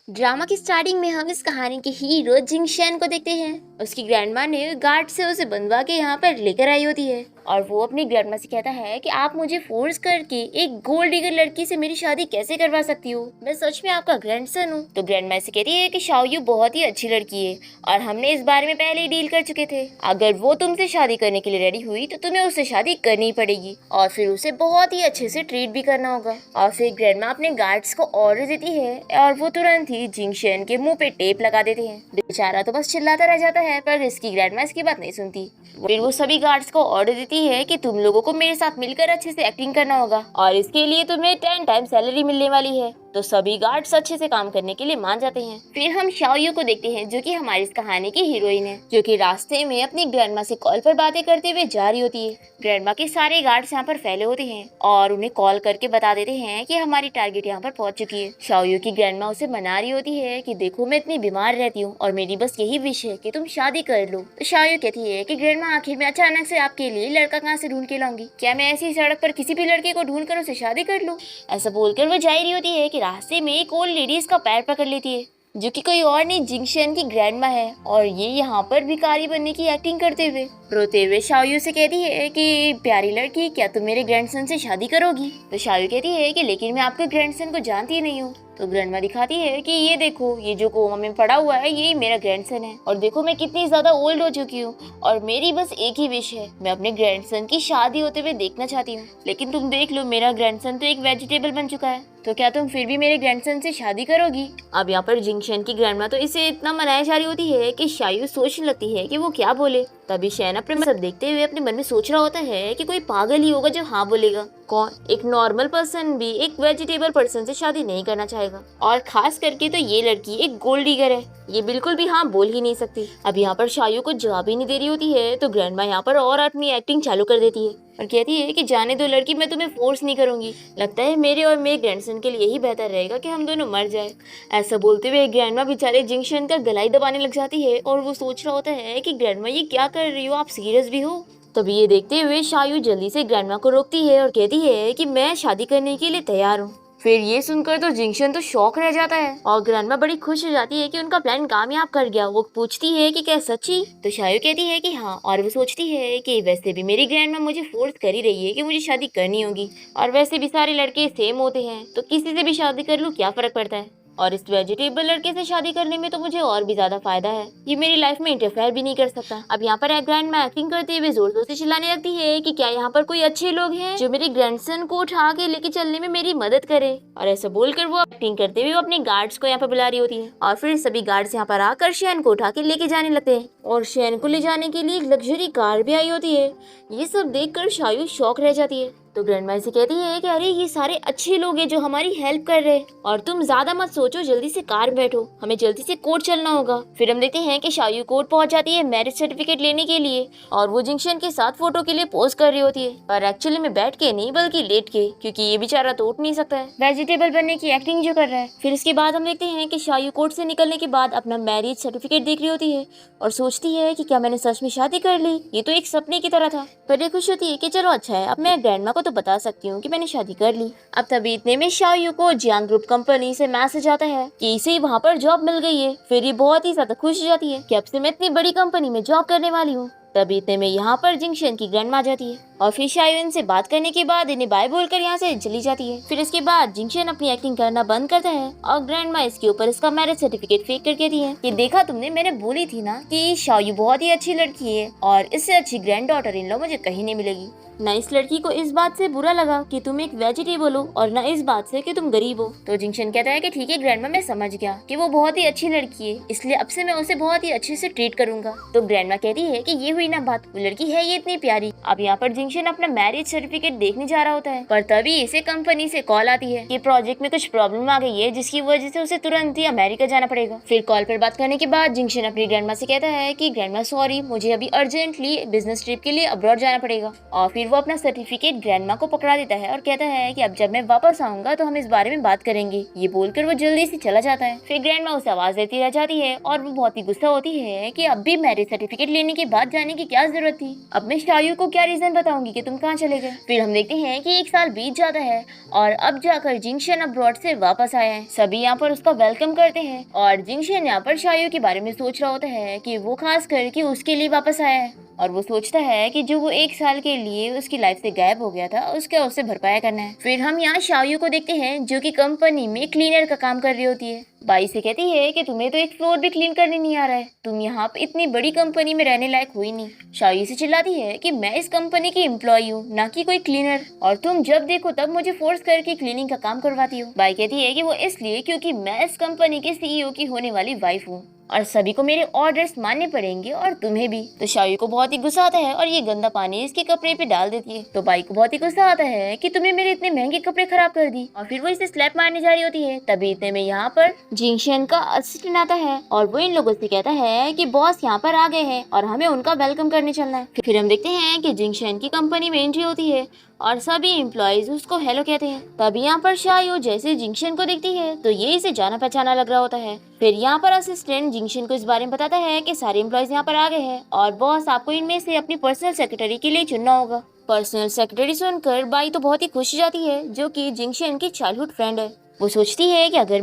Drama की starting में हम इस कहानी के हीरो जिंगशन को देखते हैं। उसकी ग्रैंडमा ने गार्ड से उसे बंधवा के यहाँ पर लेकर आई होती है और वो अपनी ग्रैंडमा से कहता है कि आप मुझे फोर्स करके एक गोल्ड डिगर लड़की से मेरी शादी कैसे करवा सकती हो, मैं सच में आपका ग्रैंडसन हूँ। तो ग्रैंडमा से कहती है कि शाओयू बहुत ही अच्छी लड़की है और हमने इस बारे में पहले ही डील कर चुके थे। अगर वो तुमसे शादी करने के लिए रेडी हुई तो तुम्हें उससे शादी करनी पड़ेगी और फिर उसे बहुत ही अच्छे से ट्रीट भी करना होगा। और फिर ग्रैंडमा अपने गार्ड्स को ऑर्डर देती है और वो तुरंत ही जिंगशन के मुंह पे टेप लगा देते हैं। बेचारा तो बस चिल्लाता रह जाता है पर इसकी ग्रैंडमा इसकी बात नहीं सुनती। फिर वो सभी गार्ड्स को ऑर्डर देती है कि तुम लोगों को मेरे साथ मिलकर अच्छे से एक्टिंग करना होगा और इसके लिए तुम्हें 10 टाइम सैलरी मिलने वाली है। तो सभी गार्ड्स अच्छे से काम करने के लिए मान जाते हैं। फिर हम शाओयू को देखते हैं जो कि हमारी इस कहानी की हीरोइन है, जो कि रास्ते में अपनी ग्रैंडमा से कॉल पर बातें करते हुए जा रही होती है। ग्रैंडमा के सारे गार्ड्स यहाँ पर फैले होते हैं और उन्हें कॉल करके बता देते हैं कि हमारी टारगेट यहाँ पर पहुंच चुकी है। शाओयू की ग्रैंडमा उसे मना रही होती है कि देखो मैं इतनी बीमार रहती हूँ और मेरी बस यही विश है कि तुम शादी कर लो। तो शाओयू कहती है कि ग्रैंडमा आखिर में अचानक से आपके लिए लड़का कहाँ से ढूंढ के लाऊंगी, क्या मैं ऐसी सड़क पर किसी भी लड़के को ढूंढ कर उसे शादी कर लूँ। ऐसा बोलकर वो जा रही होती है कि रास्ते में एक ओल्ड लेडी इसका पैर पकड़ लेती है, जो कि कोई और नहीं जिंगशन की ग्रैंडमा है और ये यहाँ पर भिखारी बनने की एक्टिंग करते हुए रोते हुए शाओयू से कहती है कि प्यारी लड़की क्या तुम मेरे ग्रैंडसन से शादी करोगी। तो शाओयू कहती है कि लेकिन मैं आपके ग्रैंडसन को जानती नहीं हूँ। तो ग्रैंडमा दिखाती है कि ये देखो, ये जो कोमा में पड़ा हुआ है यही मेरा ग्रैंडसन है और देखो मैं कितनी ज्यादा ओल्ड हो चुकी हूँ और मेरी बस एक ही विश है, मैं अपने ग्रैंडसन की शादी होते हुए देखना चाहती हूँ। लेकिन तुम देख लो मेरा ग्रैंडसन तो एक वेजिटेबल बन चुका है, तो क्या तुम फिर भी मेरे ग्रैंडसन से शादी करोगी। अब यहाँ पर जिंगशन की ग्रैंडमा तो इसे इतना मनाई जा रही होती है कि शाओयू सोचने लगती है कि वो क्या बोले। तभी शैन अपने सब देखते हुए अपने मन में सोच रहा होता है कि कोई पागल ही होगा जो हाँ बोलेगा। कौन, एक नॉर्मल पर्सन भी एक वेजिटेबल पर्सन से शादी नहीं करना चाहेगा और खास करके तो ये लड़की एक गोल्ड डिगर है, ये बिल्कुल भी हाँ बोल ही नहीं सकती। अब यहाँ पर शाओयू को जवाब ही नहीं दे रही होती है तो ग्रैंडमा यहाँ पर और अपनी एक्टिंग चालू कर देती है और कहती है कि जाने दो लड़की, मैं तुम्हें फोर्स नहीं करूंगी, लगता है मेरे और मेरे ग्रैंडसन के लिए यही बेहतर रहेगा कि हम दोनों मर जाए। ऐसा बोलते हुए ग्रैंडमा बेचारे जिंगशन का गला ही दबाने लग जाती है और वो सोच रहा होता है कि ग्रैंडमा ये क्या कर रही हो, आप सीरियस भी हो। तभी ये देखते हुए शाओयू जल्दी से ग्रैंडमा को रोकती है और कहती है कि मैं शादी करने के लिए तैयार हूँ। फिर ये सुनकर तो जिंगशन तो शॉक रह जाता है और ग्रैंडमा बड़ी खुश हो जाती है कि उनका प्लान कामयाब कर गया। वो पूछती है कि क्या सच्ची। तो शाओयू कहती है कि हाँ और वो सोचती है कि वैसे भी मेरी ग्रैंडमा मुझे फोर्स कर ही रही है कि मुझे शादी करनी होगी और वैसे भी सारे लड़के सेम होते हैं तो किसी से भी शादी कर लूँ क्या फर्क पड़ता है और इस वेजिटेबल लड़के से शादी करने में तो मुझे और भी ज्यादा फायदा है, ये मेरी लाइफ में इंटरफेयर भी नहीं कर सकता। अब यहाँ पर ग्रैंडमा एक्टिंग करते हुए जोर जोर से चिल्लाने लगती है कि क्या यहाँ पर कोई अच्छे लोग हैं जो मेरे ग्रैंडसन को उठा के लेके चलने में मेरी मदद करे। और ऐसा बोलकर वो एक्टिंग करते हुए अपने गार्ड्स को यहाँ पर बुला रही होती है और फिर सभी गार्ड्स यहाँ पर आकर शैन को उठा के लेके जाने लगते हैं और शैन को ले जाने के लिए एक लग्जरी कार भी आई होती है। ये सब देखकर शाओयू शॉक रह जाती है। तो ग्रैंडमा से कहती है कि अरे ये सारे अच्छे लोग हैं जो हमारी हेल्प कर रहे हैं और तुम ज्यादा मत सोचो, जल्दी से कार में बैठो, हमें जल्दी से कोर्ट चलना होगा। फिर हम देखते हैं कि शाओयू कोर्ट पहुंच जाती है मैरिज सर्टिफिकेट लेने के लिए और वो जिंगशन के साथ फोटो के लिए पोज कर रही होती है, पर एक्चुअली में बैठ के नहीं बल्कि लेट के, क्योंकि ये बेचारा तो उठ नहीं सकता है, वेजिटेबल बनने की एक्टिंग जो कर रहा है। फिर इसके बाद हम देखते हैं कि शाओयू कोर्ट से निकलने के बाद अपना मैरिज सर्टिफिकेट देख रही होती है और सोचती है कि क्या मैंने सच में शादी कर ली, ये तो एक सपने की तरह था। पर ये खुश होती है कि चलो अच्छा है, अब मैं ग्रैंडमा को तो बता सकती हूँ कि मैंने शादी कर ली। अब तभी इतने में शाओयू को जियांग ग्रुप कंपनी से मैसेज आता है कि इसे वहाँ पर जॉब मिल गई है। फिर ये बहुत ही ज्यादा खुश हो जाती है कि अब से मैं इतनी बड़ी कंपनी में जॉब करने वाली हूँ। तभी इतने में यहाँ पर जिंगशन की ग्रैंडमा आ जाती है और फिर शाओयू इनसे बात करने के बाद इन्हें बाय बोलकर यहाँ से चली जाती है। फिर इसके बाद जिंगशन अपनी एक्टिंग करना बंद करता है और ग्रैंडमा इसके ऊपर इसका मैरिज सर्टिफिकेट फेंक कर कहती है कि देखा तुमने, मैंने बोली थी ना कि शाओयू बहुत ही अच्छी लड़की है और इससे अच्छी ग्रैंड डॉटर इन लो मुझे कहीं नहीं मिलेगी। न इस लड़की को इस बात से बुरा लगा कि तुम एक वेजिटेबल हो और न इस बात से कि तुम गरीब हो। तो जिंगशन कहता है कि ठीक है ग्रैंडमा, मैं समझ गया कि वो बहुत ही अच्छी लड़की है, इसलिए अब से मैं उसे बहुत ही अच्छे से ट्रीट करूंगा। तो ग्रैंडमा कहती है कि ये हुई ना बात, वो लड़की है ये इतनी प्यारी। अब यहाँ पर जिंगशन अपना मैरिज सर्टिफिकेट देखने जा रहा होता है, पर तभी इसे कंपनी से कॉल आती है कि प्रोजेक्ट में कुछ प्रॉब्लम आ गई है जिसकी वजह से उसे तुरंत ही अमेरिका जाना पड़ेगा। फिर कॉल पर बात करने के बाद जिंगशन अपनी ग्रैंडमा से कहता है कि ग्रैंडमा सॉरी, मुझे अभी अर्जेंटली बिजनेस ट्रिप के लिए अब्रॉड जाना पड़ेगा। और फिर वो अपना सर्टिफिकेट ग्रैंडमा को पकड़ा देता है और कहता है कि अब जब मैं वापस आऊंगा तो हम इस बारे में बात करेंगे। ये बोलकर वो जल्दी से चला जाता है। फिर ग्रैंडमा उसे आवाज देती रह जाती है और वो बहुत ही गुस्सा होती है कि अब भी मैरिज सर्टिफिकेट लेने के बाद जाने की क्या जरूरत थी, अब मैं शाओयू को क्या रीजन बताऊं पाऊंगी कि तुम कहाँ चले गए। फिर हम देखते हैं कि 1 साल बीत जाता है और अब जाकर जिंगशन अब्रॉड से वापस आया है। सभी यहाँ पर उसका वेलकम करते हैं और जिंगशन यहाँ पर शायू के बारे में सोच रहा होता है कि वो खास करके उसके लिए वापस आया है और वो सोचता है कि जो वो 1 साल के लिए उसकी लाइफ से गायब हो गया था उसका उसे भरपाया करना है। फिर हम यहाँ शायू को देखते हैं जो कि कंपनी में क्लीनर का काम कर रही होती है। बाई से कहती है कि तुम्हें तो एक फ्लोर भी क्लीन करने नहीं आ रहा है, तुम यहाँ पे इतनी बड़ी कंपनी में रहने लायक हुई नहीं। शायू से चिल्लाती है कि मैं इस कंपनी की एम्प्लॉय हूँ, ना कि कोई क्लीनर, और तुम जब देखो तब मुझे फोर्स करके क्लीनिंग का काम करवाती हो। बाई कहती है कि वो इसलिए क्योंकि मैं इस कंपनी के सीईओ की होने वाली वाइफ हूँ और सभी को मेरे ऑर्डर्स मानने पड़ेंगे और तुम्हें भी। तो शायू को बहुत ही गुस्सा आता है और ये गंदा पानी इसके कपड़े पे डाल देती है। तो बाई को बहुत ही गुस्सा आता है कि तुमने मेरे इतने महंगे कपड़े खराब कर दी और फिर वो इसे स्लैप मारने जा रही होती है। तभी इतने में यहाँ पर जिंगशन का असिस्टेंट आता है और वो इन लोगों से कहता है कि बॉस यहाँ पर आ गए हैं और हमें उनका वेलकम करने चलना है। फिर हम देखते हैं कि जिंगशन की कंपनी में एंट्री होती है और सभी एम्प्लॉयज उसको हेलो कहते हैं। तभी यहाँ पर शायू जैसे जिंगशन को देखती है तो ये इसे जाना पहचाना लग रहा होता है। फिर यहाँ पर असिस्टेंट जिंगशन को इस बारे में बताता है कि सारे एम्प्लॉयज यहाँ पर आ गए हैं और बॉस आपको इनमें से अपनी पर्सनल सेक्रेटरी के लिए चुनना होगा। पर्सनल सेक्रेटरी सुनकर बाई तो बहुत ही खुश हो जाती है जो कि जिंगशन की चाइल्डहुड फ्रेंड है। वो सोचती है कि अगर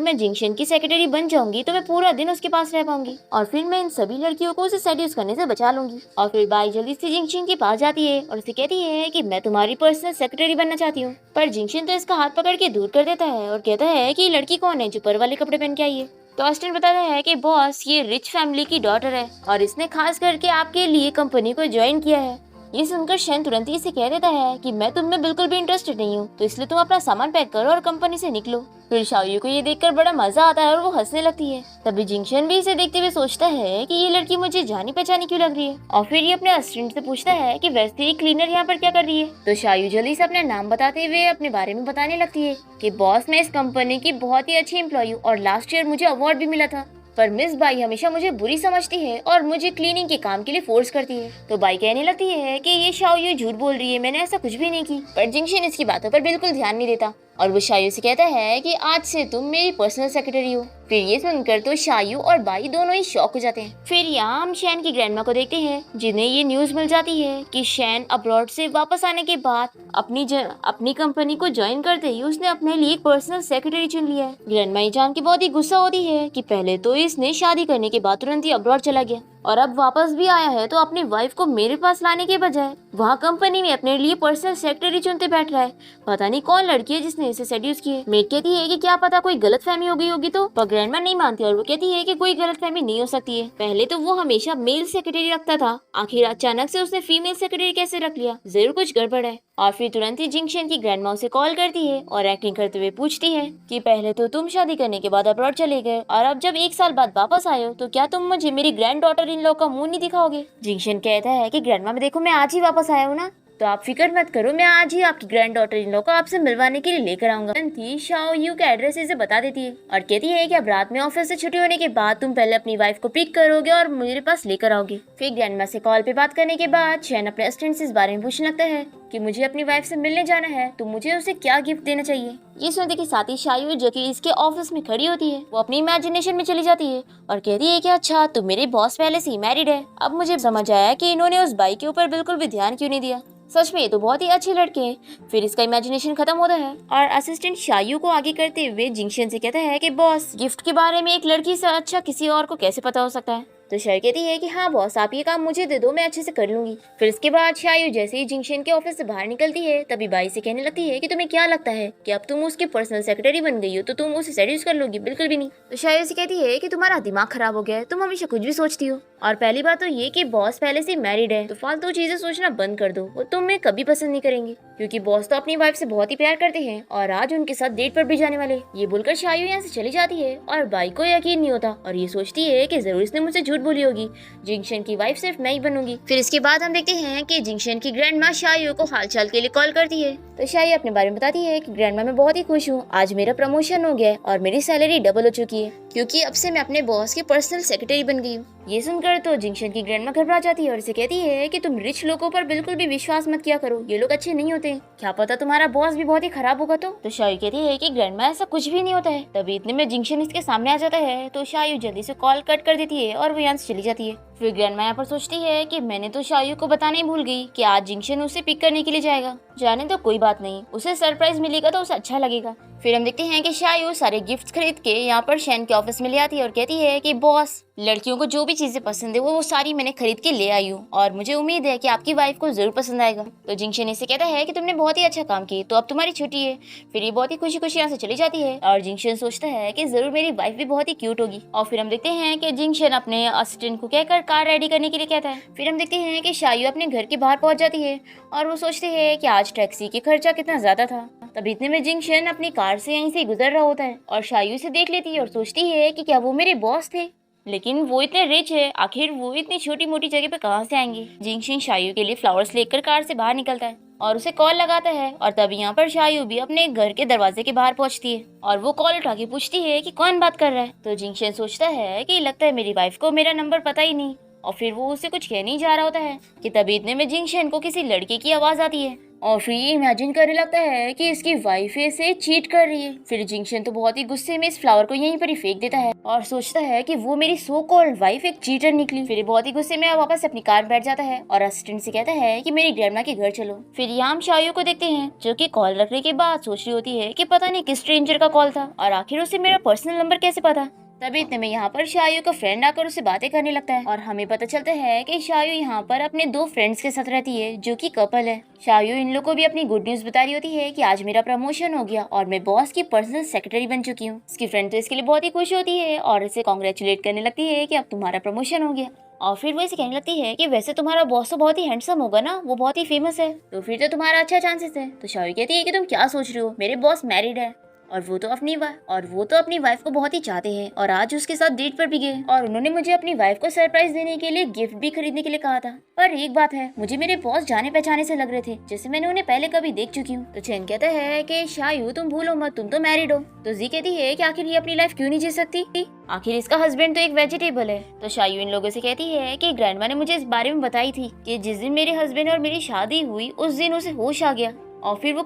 मैं जिंगशन की सेक्रेटरी बन जाऊंगी तो मैं पूरा दिन उसके पास रह पाऊंगी और फिर मैं इन सभी लड़कियों को उसे सेड्यूस करने से बचा लूंगी। और फिर बाई जल्दी से जिंगशन के पास जाती है और उसे कहती है कि मैं तुम्हारी पर्सनल सेक्रेटरी बनना चाहती हूँ। पर जिंगशन तो इसका हाथ पकड़ के दूर कर देता है और कहता है कि ये लड़की कौन है जो पर वाले कपड़े पहन के आई है। तो असिस्टेंट बताता है कि बॉस ये रिच फैमिली की डॉटर है और इसने खास करके आपके लिए कंपनी को ज्वाइन किया है। ये सुनकर शैन तुरंत ही इसे कह देता है कि मैं तुम में बिल्कुल भी इंटरेस्टेड नहीं हूँ, तो इसलिए तुम अपना सामान पैक करो और कंपनी से निकलो। फिर शायू को ये देखकर बड़ा मजा आता है और वो हंसने लगती है। तभी जिंगशन भी इसे देखते हुए सोचता है कि ये लड़की मुझे जानी पहचानी क्यों लग रही है और फिर ये अपने असिस्टेंट से पूछता है कि वैसे ही क्लीनर यहाँ पर क्या कर रही है। तो शायू जल्दी से अपना नाम बताते हुए अपने बारे में बताने लगती है कि बॉस मैं इस कंपनी की बहुत ही अच्छी एम्प्लॉय हूँ और लास्ट ईयर मुझे अवार्ड भी मिला था, पर मिस बाई हमेशा मुझे बुरी समझती है और मुझे क्लीनिंग के काम के लिए फोर्स करती है। तो बाई कहने लगती है कि ये शायू झूठ बोल रही है, मैंने ऐसा कुछ भी नहीं की। पर जिंगशन इसकी बातों पर बिल्कुल ध्यान नहीं देता और वो शायू से कहता है कि आज से तुम मेरी पर्सनल सेक्रेटरी हो। फिर ये सुनकर तो शायू और बाई दोनों ही शॉक हो जाते हैं। फिर यहाँ हम शैन की ग्रैंडमा को देखते हैं जिन्हें ये न्यूज मिल जाती है कि शैन अब्रॉड से वापस आने के बाद अपनी कंपनी को ज्वाइन करते ही उसने अपने लिए एक पर्सनल सेक्रेटरी चुन लिया है। ग्रैंडमा ये जान के बहुत ही गुस्सा होती है कि पहले तो इसने शादी करने के बाद तुरंत ही अब्रॉड चला गया और अब वापस भी आया है तो अपनी वाइफ को मेरे पास लाने के बजाय वहाँ कंपनी में अपने लिए पर्सनल सेक्रेटरी चुनते बैठ रहा है। पता नहीं कौन लड़की है जिसने इसे सेड्यूस किए। मेड कहती है कि क्या पता कोई गलतफहमी हो गई होगी, तो पर ग्रैंडमा नहीं मानती और वो कहती है कि कोई गलतफहमी नहीं हो सकती है, पहले तो वो हमेशा मेल सेक्रेटरी रखता था, आखिर अचानक से उसने फीमेल सेक्रेटरी कैसे रख लिया, जरूर कुछ गड़बड़ है। और फिर तुरंत ही जिंगशन की ग्रैंडमा उसे कॉल करती है और एक्टिंग करते हुए पूछती है कि पहले तो तुम शादी करने के बाद अब्रॉड चले गए और अब जब 1 साल बाद वापस आए हो तो क्या तुम मुझे मेरी ग्रैंड डॉटर इन लॉ का मुंह नहीं दिखाओगे। जिंगशन कहता है कि ग्रैंडमा में देखो मैं आज ही वापस आया हूँ ना, तो आप फिक्र मत करो, मैं आज ही आपकी ग्रैंड डॉटर इन लॉ को आपसे मिलवाने के लिए लेकर आऊंगा। शाओयू का एड्रेस इसे बता देती है और कहती है कि अब रात में ऑफिस से छुट्टी होने के बाद तुम पहले अपनी वाइफ को पिक करोगे और मेरे पास लेकर आओगे। फिर ग्रैंडमा से कॉल पे बात करने के बाद शैन अपने असिस्टेंट से इस बारे में पूछने लगता है कि मुझे अपनी वाइफ से मिलने जाना है तो मुझे उसे क्या गिफ्ट देना चाहिए। ये सुनते के साथ ही शायू जो कि इसके ऑफिस में खड़ी होती है वो अपनी इमेजिनेशन में चली जाती है और कहती है कि अच्छा तो मेरे बॉस पहले से ही मैरिड है। अब मुझे समझ आया कि इन्होंने उस बाई के ऊपर बिल्कुल भी ध्यान क्यों नहीं दिया, सच में ये तो बहुत ही अच्छे लड़के हैं। फिर इसका इमेजिनेशन खत्म होता है और असिस्टेंट शायू को आगे करते हुए जिंगशन से कहता है कि बॉस गिफ्ट के बारे में एक लड़की से अच्छा किसी और को कैसे पता हो सकता है। तो शायू कहती है कि हाँ बॉस आप ये काम मुझे दे दो, मैं अच्छे से कर लूंगी। फिर इसके बाद शायू जैसे ही जिंगशन के ऑफिस से बाहर निकलती है तभी बाई से कहने लगती है कि तुम्हें क्या लगता है कि अब तुम उसकी पर्सनल सेक्रेटरी बन गई हो तो तुम उसे सेड्यूस कर लोगी, बिल्कुल भी नहीं। तो शायू से कहती है कि तुम्हारा दिमाग खराब हो गया है, तुम हमेशा कुछ भी सोचती हो और पहली बात तो ये कि बॉस पहले से मैरिड है तो फालतू चीजें सोचना बंद कर दो, वो तुम्हें कभी पसंद नहीं करेंगे क्योंकि बॉस तो अपनी वाइफ से बहुत ही प्यार करते हैं और आज उनके साथ डेट पर भी जाने वाले। ये बोलकर शायू यहाँ से चली जाती है और बाई को यकीन नहीं होता और ये सोचती है कि जरूर इसने मुझसे झूठ बोली होगी, जिंगशन की वाइफ सिर्फ मैं ही बनूंगी। फिर इसके बाद हम देखते हैं कि जिंगशन की ग्रैंडमा शायू को हालचाल के लिए कॉल करती है तो शायू अपने बारे में बताती है कि ग्रैंडमा मैं बहुत ही खुश हूँ, आज मेरा प्रमोशन हो गया है और मेरी सैलरी डबल हो चुकी है क्योंकि अब से मैं अपने बॉस की पर्सनल सेक्रेटरी बन गई हूँ। ये सुनकर तो जिंगशन की ग्रैंडमा घबरा जाती है और इसे कहती है कि तुम रिच लोगों पर बिल्कुल भी विश्वास मत किया करो, ये लोग अच्छे नहीं होते, क्या पता तुम्हारा बॉस भी बहुत ही खराब होगा। तो शायू कहती है कि ग्रैंडमा ऐसा कुछ भी नहीं होता है। तभी इतने में जिंगशन इसके सामने आ जाता है तो शायू जल्दी से कॉल कट कर देती है और वो यहाँ से चली जाती है। फिर ग्रैंडमा यहाँ पर सोचती है कि मैंने तो शायू को बताना ही भूल गई कि आज जिंक्शन उसे पिक करने के लिए जाएगा। जाने तो कोई बात नहीं, उसे सरप्राइज मिलेगा तो उसे अच्छा लगेगा। फिर हम देखते हैं कि शायू सारे गिफ्ट्स खरीद के यहाँ पर शैन के ऑफिस में ले आती है और कहती है कि बॉस, लड़कियों को जो भी चीजें पसंद है वो सारी मैंने खरीद के ले आई हूँ और मुझे उम्मीद है कि आपकी वाइफ को जरूर पसंद आएगा। तो जिंक्शन इसे कहता है कि तुमने बहुत ही अच्छा काम किया, तो अब तुम्हारी छुट्टी है। फिर ये बहुत ही खुशी खुशी यहाँ से चली जाती है और जिंक्शन सोचता है कि जरूर मेरी वाइफ भी बहुत ही क्यूट होगी। और फिर हम देखते हैं कि जिंक्शन अपने असिस्टेंट को कहकर कार रेडी करने के लिए कहता है। फिर हम देखते हैं कि शायू अपने घर के बाहर पहुंच जाती है और वो सोचते है कि आज टैक्सी के खर्चा कितना ज्यादा था। तभी इतने में जिंक्शन अपनी कार से यहीं से गुजर रहा होता है और शायू से देख लेती है और सोचती है कि क्या वो मेरे बॉस थे, लेकिन वो इतने रिच है, आखिर वो इतनी छोटी मोटी जगह पे कहाँ से आएंगे। जिंक्शन शायू के लिए फ्लावर्स लेकर कार से बाहर निकलता है और उसे कॉल लगाता है और तभी यहाँ पर शायू भी अपने घर के दरवाजे के बाहर पहुंचती है और वो कॉल उठा के पूछती है कि कौन बात कर रहा है। तो जिंक्शन सोचता है कि लगता है मेरी वाइफ को मेरा नंबर पता ही नहीं और फिर वो उसे कुछ कहने ही जा रहा होता है कि तभी इतने में जिंक्शन को किसी लड़के की आवाज आती है और फिर ये इमेजिन करने लगता है कि इसकी वाइफ इसे चीट कर रही है। फिर जिंक्शन तो बहुत ही गुस्से में इस फ्लावर को यहीं पर ही फेंक देता है और सोचता है कि वो मेरी सो कॉल्ड वाइफ एक चीटर निकली। फिर बहुत ही गुस्से में वापस अपनी कार में बैठ जाता है और असिस्टेंट से कहता है कि मेरी ग्रैंडमा के घर चलो। फिर यहाँ हम शायू को देखते हैं जो कि कॉल रखने के बाद सोच रही होती है कि पता नहीं किस स्ट्रेंजर का कॉल था और आखिर उसे मेरा पर्सनल नंबर कैसे पता। तभी इतने में यहाँ पर शायू का फ्रेंड आकर उसे बातें करने लगता है और हमें पता चलता है कि शायू यहाँ पर अपने 2 फ्रेंड्स के साथ रहती है जो कि कपल है। शायू इन लोगों को भी अपनी गुड न्यूज बता रही होती है कि आज मेरा प्रमोशन हो गया और मैं बॉस की पर्सनल सेक्रेटरी बन चुकी हूँ। इसकी फ्रेंड तो इसके लिए बहुत ही खुश होती है और इसे कॉन्ग्रेचुलेट करने लगती है कि अब तुम्हारा प्रमोशन हो गया। और फिर वो इसे कहने लगती है कि वैसे तुम्हारा बॉस तो बहुत ही हैंडसम होगा ना, वो बहुत ही फेमस है, तो फिर तो तुम्हारा अच्छा चांसेस है। तो शायू कहती है कि तुम क्या सोच रही हो, मेरे बॉस मैरिड है और वो तो अपनी वाइफ को बहुत ही चाहते हैं और आज उसके साथ डेट पर भी गए और उन्होंने मुझे अपनी वाइफ को सरप्राइज देने के लिए गिफ्ट भी खरीदने के लिए कहा था। पर एक बात है, मुझे मेरे बॉस जाने पहचाने से लग रहे थे, जैसे मैंने उन्हें पहले कभी देख चुकी हूँ। तो चैन कहता है कि शायू तुम भूलो मत, तुम तो मैरिड हो। तो जी कहती है कि आखिर ये अपनी लाइफ क्यों नहीं जी सकती, आखिर इसका हस्बैंड तो एक वेजिटेबल है। तो शायू इन लोगों से कहती है कि ग्रैंडमा ने मुझे इस बारे में बताई थी कि जिस दिन मेरे हस्बैंड और मेरी शादी हुई उस दिन उसे होश आ गया और फिर वो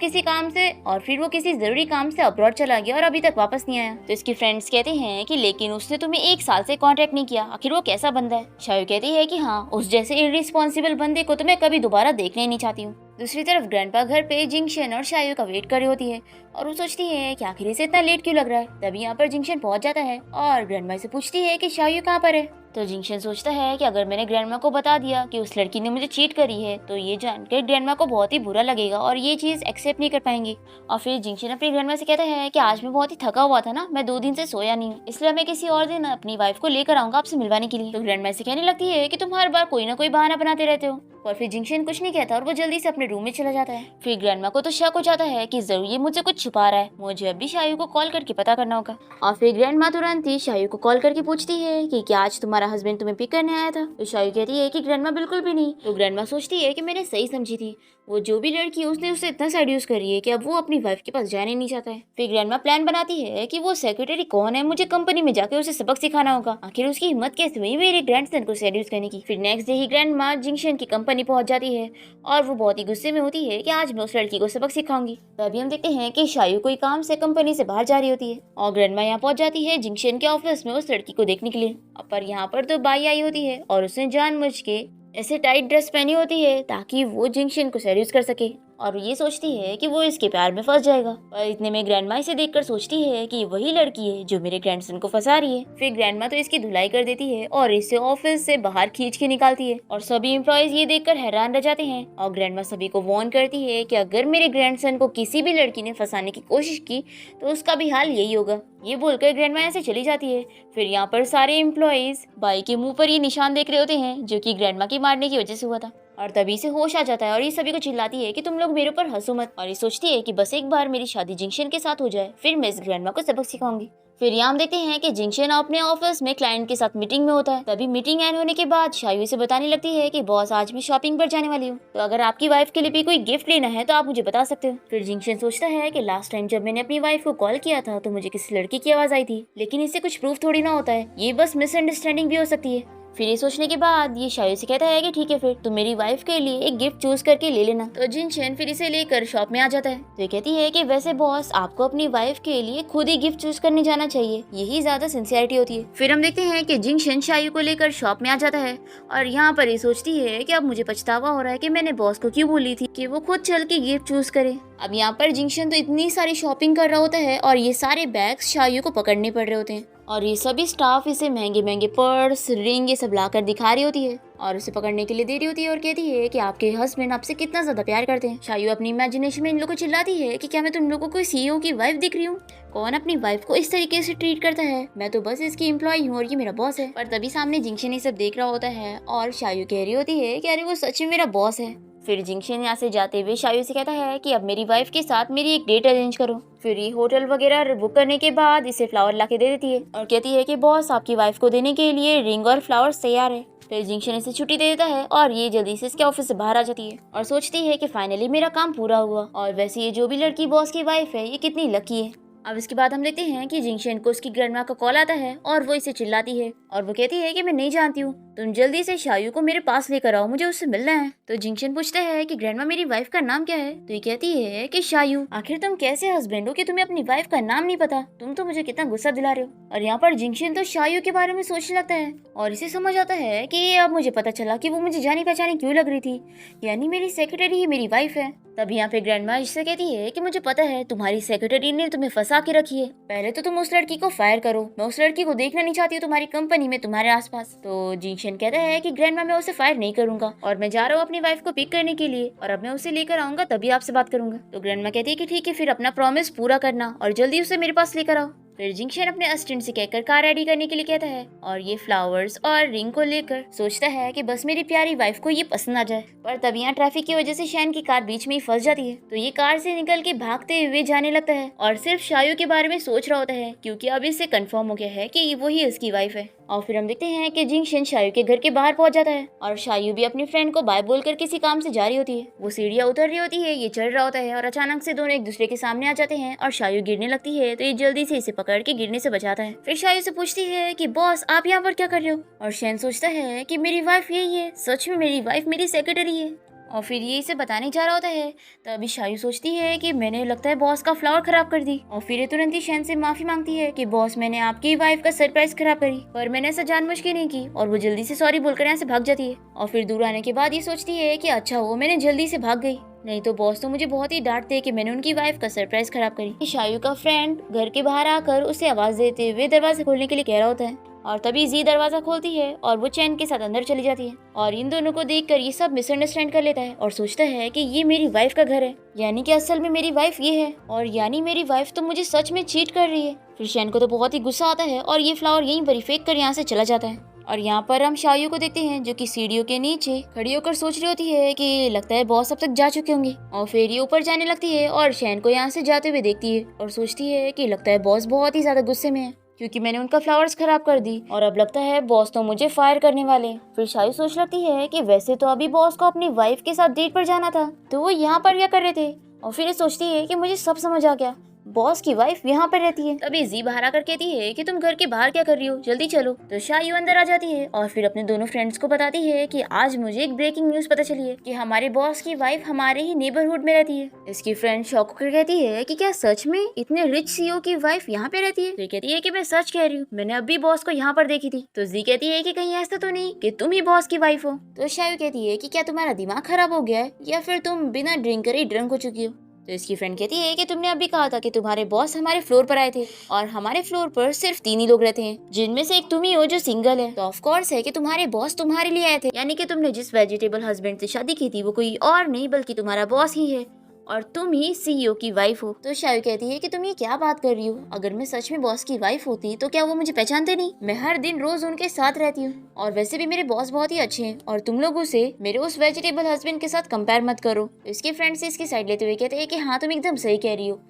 किसी जरूरी काम से अब्रॉड चला गया और अभी तक वापस नहीं आया। तो इसकी फ्रेंड्स कहते हैं कि लेकिन उसने तुम्हें 1 साल से कांटेक्ट नहीं किया, आखिर वो कैसा बंदा है। शायू कहती है कि हाँ, उस जैसे इररिस्पॉन्सिबल बंदे को तो मैं कभी दोबारा देखने ही नहीं चाहती हूँ। दूसरी तरफ ग्रैंडपा घर पे जिंक्शन और शायू का वेट कर रही होती है और वो सोचती है कि आखिर इसे इतना लेट क्यों लग रहा है। तभी यहाँ पर जिंक्शन पहुंच जाता है और ग्रैंडमा से पूछती है कि शायू कहाँ पर है। तो जिंक्शन सोचता है कि अगर मैंने ग्रैंडमा को बता दिया कि उस लड़की ने मुझे चीट करी है तो ये जानकर ग्रैंडमा को बहुत ही बुरा लगेगा और ये चीज एक्सेप्ट नहीं कर पाएंगी। और फिर जिंक्शन अपनी ग्रैंडमा से कहता है कि आज मैं बहुत ही थका हुआ था ना, मैं 2 दिन से सोया नहीं हूँ, इसलिए मैं किसी और दिन अपनी वाइफ को लेकर आऊंगा आपसे मिलवाने के लिए। तो ग्रैंडमा से कहने लगती है कि तुम हर बार कोई ना कोई बहाना बनाते रहते हो। और फिर जिंक्शन कुछ नहीं कहता और वो जल्दी से अपने रूम में चला जाता है। फिर ग्रैंडमा को तो शक हो जाता है कि जरूर ये मुझसे कुछ छुपा रहा है, मुझे अभी शायू को कॉल करके पता करना होगा। और फिर ग्रैंडमा तुरंत ही शायू को कॉल करके पूछती है कि क्या आज तुम्हारा हस्बैंड तुम्हें पिक करने आया था। तो शायू कहती है कि ग्रैंडमा बिल्कुल भी नहीं। तो ग्रैंडमा सोचती है कि मैंने सही समझी थी, वो जो भी लड़की है उसने उसे इतना सेड्यूस करी है कि अब वो अपनी वाइफ के पास जाने नहीं चाहता है। फिर ग्रैंडमा प्लान बनाती है कि वो सेक्रेटरी कौन है, मुझे कंपनी में जाकर उसे सबक सिखाना होगा, आखिर उसकी हिम्मत कैसे हुई मेरे ग्रैंडसन को सेड्यूस करने की। फिर नेक्स्ट डे ही ग्रैंडमा जिंक्शन की कंपनी पहुंच जाती है और वो बहुत ही गुस्से में होती है कि आज मैं उस लड़की को सबक सिखाऊंगी। तभी हम देखते हैं कि शायू कोई काम से कंपनी से बाहर जा रही होती है और ग्रैंडमा यहाँ पहुंच जाती है जिंक्शन के ऑफिस में उस लड़की को देखने के लिए। पर यहाँ पर तो बाई आई होती है और उसने जानबूझ के ऐसे टाइट ड्रेस पहनी होती है ताकि वो जिंक्शन को सेड्यूस कर सके और ये सोचती है कि वो इसके प्यार में फंस जाएगा। पर इतने में ग्रैंडमा इसे देखकर सोचती है कि वही लड़की है जो मेरे ग्रैंडसन को फंसा रही है। फिर ग्रैंडमा तो इसकी धुलाई कर देती है और इसे ऑफिस से बाहर खींच के निकालती है और सभी एम्प्लॉयज ये देखकर हैरान रह जाते हैं और ग्रैंडमा सभी को वार्न करती है कि अगर मेरे ग्रैंडसन को किसी भी लड़की ने फंसाने की कोशिश की तो उसका भी हाल यही होगा। ये बोलकर ग्रैंडमा यहाँ से चली जाती है। फिर यहाँ पर सारे एम्प्लॉयज बाई के मुंह पर ये निशान देख रहे होते हैं जो कि ग्रैंडमा की मारने की वजह से हुआ था और तभी से होश आ जाता है और ये सभी को चिल्लाती है कि तुम लोग मेरे ऊपर हंसो मत। और ये सोचती है कि बस एक बार मेरी शादी जिंक्शन के साथ हो जाए फिर मैं इस ग्रैंडमा को सबक सिखाऊंगी। फिर यहाँ हम देखते हैं कि जिंक्शन अपने ऑफिस में क्लाइंट के साथ मीटिंग में होता है। तभी मीटिंग एंड होने के बाद शायू से बताने लगती है कि बॉस आज मैं शॉपिंग पर जाने वाली हूँ, तो अगर आपकी वाइफ के लिए भी कोई गिफ्ट लेना है तो आप मुझे बता सकते हो। फिर जिंक्शन सोचता है कि लास्ट टाइम जब मैंने अपनी वाइफ को कॉल किया था तो मुझे किसी लड़की की आवाज आई थी, लेकिन इससे कुछ प्रूफ थोड़ी ना होता है, ये बस मिसअंडरस्टैंडिंग भी हो सकती है। फिर ये सोचने के बाद ये शायू से कहता है कि ठीक है, फिर तुम मेरी वाइफ के लिए एक गिफ्ट चूज करके ले लेना। तो जिनशन फिर इसे लेकर शॉप में आ जाता है। तो ये कहती है कि वैसे बॉस, आपको अपनी वाइफ के लिए खुद ही गिफ्ट चूज करने जाना चाहिए, यही ज्यादा सिंसियरिटी होती है। फिर हम देखते हैं कि जिनशन शायू को लेकर शॉप में आ जाता है और यहाँ पर ये सोचती है कि अब मुझे पछतावा हो रहा है कि मैंने बॉस को क्यों बोली थी कि वो खुद चल के गिफ्ट चूज करे। अब यहाँ पर जिंक्शन तो इतनी सारी शॉपिंग कर रहा होता है और ये सारे बैग्स शायू को पकड़ने पड़ रहे होते हैं और ये सभी स्टाफ इसे महंगे महंगे पर्स, रिंग ये सब लाकर दिखा रही होती है और उसे पकड़ने के लिए दे रही होती है और कहती है कि आपके हस्बैंड आपसे कितना ज्यादा प्यार करते हैं। शायू अपनी इमेजिनेशन में इन लोगों को चिल्लाती है कि क्या मैं तुम लोगों को सीईओ की वाइफ दिख रही हूँ? कौन अपनी वाइफ को इस तरीके से ट्रीट करता है? मैं तो बस इसकी एम्प्लॉय हूँ और ये मेरा बॉस है। पर तभी सामने जिंक्शन ये सब देख रहा होता है और शायू कह रही होती है कि अरे वो सच में मेरा बॉस है। फिर जिंक्शन यहाँ से जाते हुए शायू से कहता है कि अब मेरी वाइफ के साथ मेरी एक डेट अरेंज करो। फिर ये होटल वगैरह बुक करने के बाद इसे फ्लावर लाके दे देती है और कहती है कि बॉस, आपकी वाइफ को देने के लिए रिंग और फ्लावर्स तैयार है। फिर जिंक्शन इसे छुट्टी दे देता है और ये जल्दी से इसके ऑफिस से बाहर आ जाती है और सोचती है कि फाइनली मेरा काम पूरा हुआ। और वैसे ये जो भी लड़की बॉस की वाइफ है, ये कितनी लकी है। अब इसके बाद हम देखते हैं कि जिंक्शन को उसकी ग्रैंडमा का कॉल आता है और वो इसे चिल्लाती है और वो कहती है कि मैं नहीं जानती हूँ, तुम जल्दी से शायू को मेरे पास लेकर आओ, मुझे उससे मिलना है। तो जिंक्शन पूछता है कि ग्रैंडमा, मेरी वाइफ का नाम क्या है? तो ये कहती है कि शायू। आखिर तुम कैसे हस्बैंड हो कि तुम्हें अपनी वाइफ का नाम नहीं पता? तुम तो मुझे कितना गुस्सा दिला रहे हो। और यहाँ पर जिंक्शन तो शायू के बारे में सोचने लगता है और इसे समझ आता है कि अब मुझे पता चला कि वो मुझे जानी पहचानी क्यों लग रही थी, यानी मेरी सेक्रेटरी ही मेरी वाइफ है। तब यहाँ पे ग्रैंडमा इससे कहती है कि मुझे पता है तुम्हारी सेक्रेटरी ने तुम्हें फंसा के रखी है, पहले तो तुम उस लड़की को फायर करो, मैं उस लड़की को देखना नहीं चाहती हूँ तुम्हारी कंपनी में, तुम्हारे आसपास। तो जिंक्शन कहता है कि ग्रैंडमा, मैं उसे फायर नहीं करूंगा और मैं जा रहा हूँ अपनी वाइफ को पिक करने के लिए और अब मैं उसे लेकर आऊंगा तभी आपसे बात करूंगा। तो ग्रैंडमा कहती है कि ठीक है, फिर अपना प्रॉमिस पूरा करना और जल्दी उसे मेरे पास लेकर आओ। फिर जिंक्शन अपने असिस्टेंट से कहकर कार रेडी करने के लिए कहता है और ये फ्लावर्स और रिंग को लेकर सोचता है कि बस मेरी प्यारी वाइफ को ये पसंद आ जाए। पर तब यहाँ ट्रैफिक की वजह से शैन की कार बीच में ही फंस जाती है। तो ये कार से निकल के भागते हुए जाने लगता है और सिर्फ शायू के बारे में सोच रहा होता है क्योंकि अब इससे कंफर्म हो गया है कि वो ही उसकी वाइफ है। और फिर हम देखते हैं कि जिंक्शन शायू के घर के बाहर पहुंच जाता है और शायू भी अपनी फ्रेंड को बाय बोलकर किसी काम से जा रही होती है। वो सीढ़ियां उतर रही होती है, ये चढ़ रहा होता है और अचानक से दोनों एक दूसरे के सामने आ जाते हैं और शायू गिरने लगती है। तो ये जल्दी से इसे पकड़ के गिरने से बचाता है। फिर शायू से पूछती है कि बॉस, आप यहाँ पर क्या कर रहे हो? और शैन सोचता है कि मेरी वाइफ यही है, सच में मेरी वाइफ मेरी सेक्रेटरी है। और फिर ये इसे बताने जा रहा होता है तभी शायू सोचती है कि मैंने लगता है बॉस का फ्लावर खराब कर दी और फिर ये तुरंत ही शैन से माफी मांगती है कि बॉस, मैंने आपकी वाइफ का सरप्राइज खराब करी, पर मैंने ऐसा जानबूझ के नहीं की। और वो जल्दी से सॉरी बोलकर यहाँ से भाग जाती है। और फिर दूर आने के बाद ये सोचती है कि अच्छा वो मैंने जल्दी से भाग गई, नहीं तो बॉस तो मुझे बहुत ही डांटते कि मैंने उनकी वाइफ का सरप्राइज खराब करी। शायू का फ्रेंड घर के बाहर आकर उसे आवाज देते हुए दरवाजा खोलने के लिए कह रहा होता है और तभी जी दरवाजा खोलती है और वो चैन के साथ अंदर चली जाती है और इन दोनों को देखकर ये सब मिसअंडरस्टैंड कर लेता है और सोचता है कि ये मेरी वाइफ का घर है, यानी कि असल में मेरी वाइफ ये है और यानी मेरी वाइफ तो मुझे सच में चीट कर रही है। फिर शैन को तो बहुत ही गुस्सा आता है और ये फ्लावर यहीं पर फेंक कर यहाँ से चला जाता है। और यहाँ पर हम शायू को देखते हैं जो कि सीढ़ियों के नीचे खड़ी होकर सोच रही होती है कि लगता है बॉस अब तक जा चुके होंगे। और फिर ये ऊपर जाने लगती है और शैन को यहाँ से जाते हुए देखती है और सोचती है कि लगता है बॉस बहुत ही ज्यादा गुस्से में है क्योंकि मैंने उनका फ्लावर्स खराब कर दी और अब लगता है बॉस तो मुझे फायर करने वाले। फिर शायू सोच लगती है कि वैसे तो अभी बॉस को अपनी वाइफ के साथ डेट पर जाना था, तो वो यहाँ पर क्या कर रहे थे। और फिर ये सोचती है कि मुझे सब समझ आ गया, बॉस की वाइफ यहाँ पर रहती है। तभी जी बाहर आकर कहती है कि तुम घर के बाहर क्या कर रही हो, जल्दी चलो। तो शायू अंदर आ जाती है और फिर अपने दोनों फ्रेंड्स को बताती है कि आज मुझे एक ब्रेकिंग न्यूज पता चली है कि हमारे बॉस की वाइफ हमारे ही नेबरहुड में रहती है। इसकी फ्रेंड शॉक होकर कहती है कि क्या सच में इतने रिच सीईओ की वाइफ यहाँ पे रहती है? तो कहती है कि मैं सच कह रही हूँ, मैंने अभी बॉस को यहाँ पर देखी थी। तो जी कहती है कि कहीं ऐसा तो नहीं कि तुम ही बॉस की वाइफ हो। तो शायू कहती है कि क्या तुम्हारा दिमाग खराब हो गया है या फिर तुम बिना ड्रिंक करे ड्रंक हो चुकी हो। तो इसकी फ्रेंड कहती है कि तुमने अभी कहा था कि तुम्हारे बॉस हमारे फ्लोर पर आए थे और हमारे फ्लोर पर सिर्फ 3 ही लोग रहते हैं, जिनमें से एक तुम ही हो जो सिंगल है। तो ऑफ कोर्स है कि तुम्हारे बॉस तुम्हारे लिए आए थे, यानी कि तुमने जिस वेजिटेबल हस्बैंड से शादी की थी वो कोई और नहीं बल्कि तुम्हारा बॉस ही है और तुम ही सीईओ की वाइफ हो। तो शायू कहती है कि तुम ये क्या बात कर रही हो, अगर मैं सच में बॉस की वाइफ होती तो क्या वो मुझे पहचानते नहीं? मैं हर दिन रोज उनके साथ रहती हूँ और वैसे भी मेरे बॉस बहुत ही अच्छे हैं और तुम लोग उसे मेरे उस वेजिटेबल हस्बैंड के साथ कंपेयर मत करो। इसके फ्रेंड से इसकी साइड लेते हुए कहते हैं कि हाँ तुम एकदम सही कह रही हो।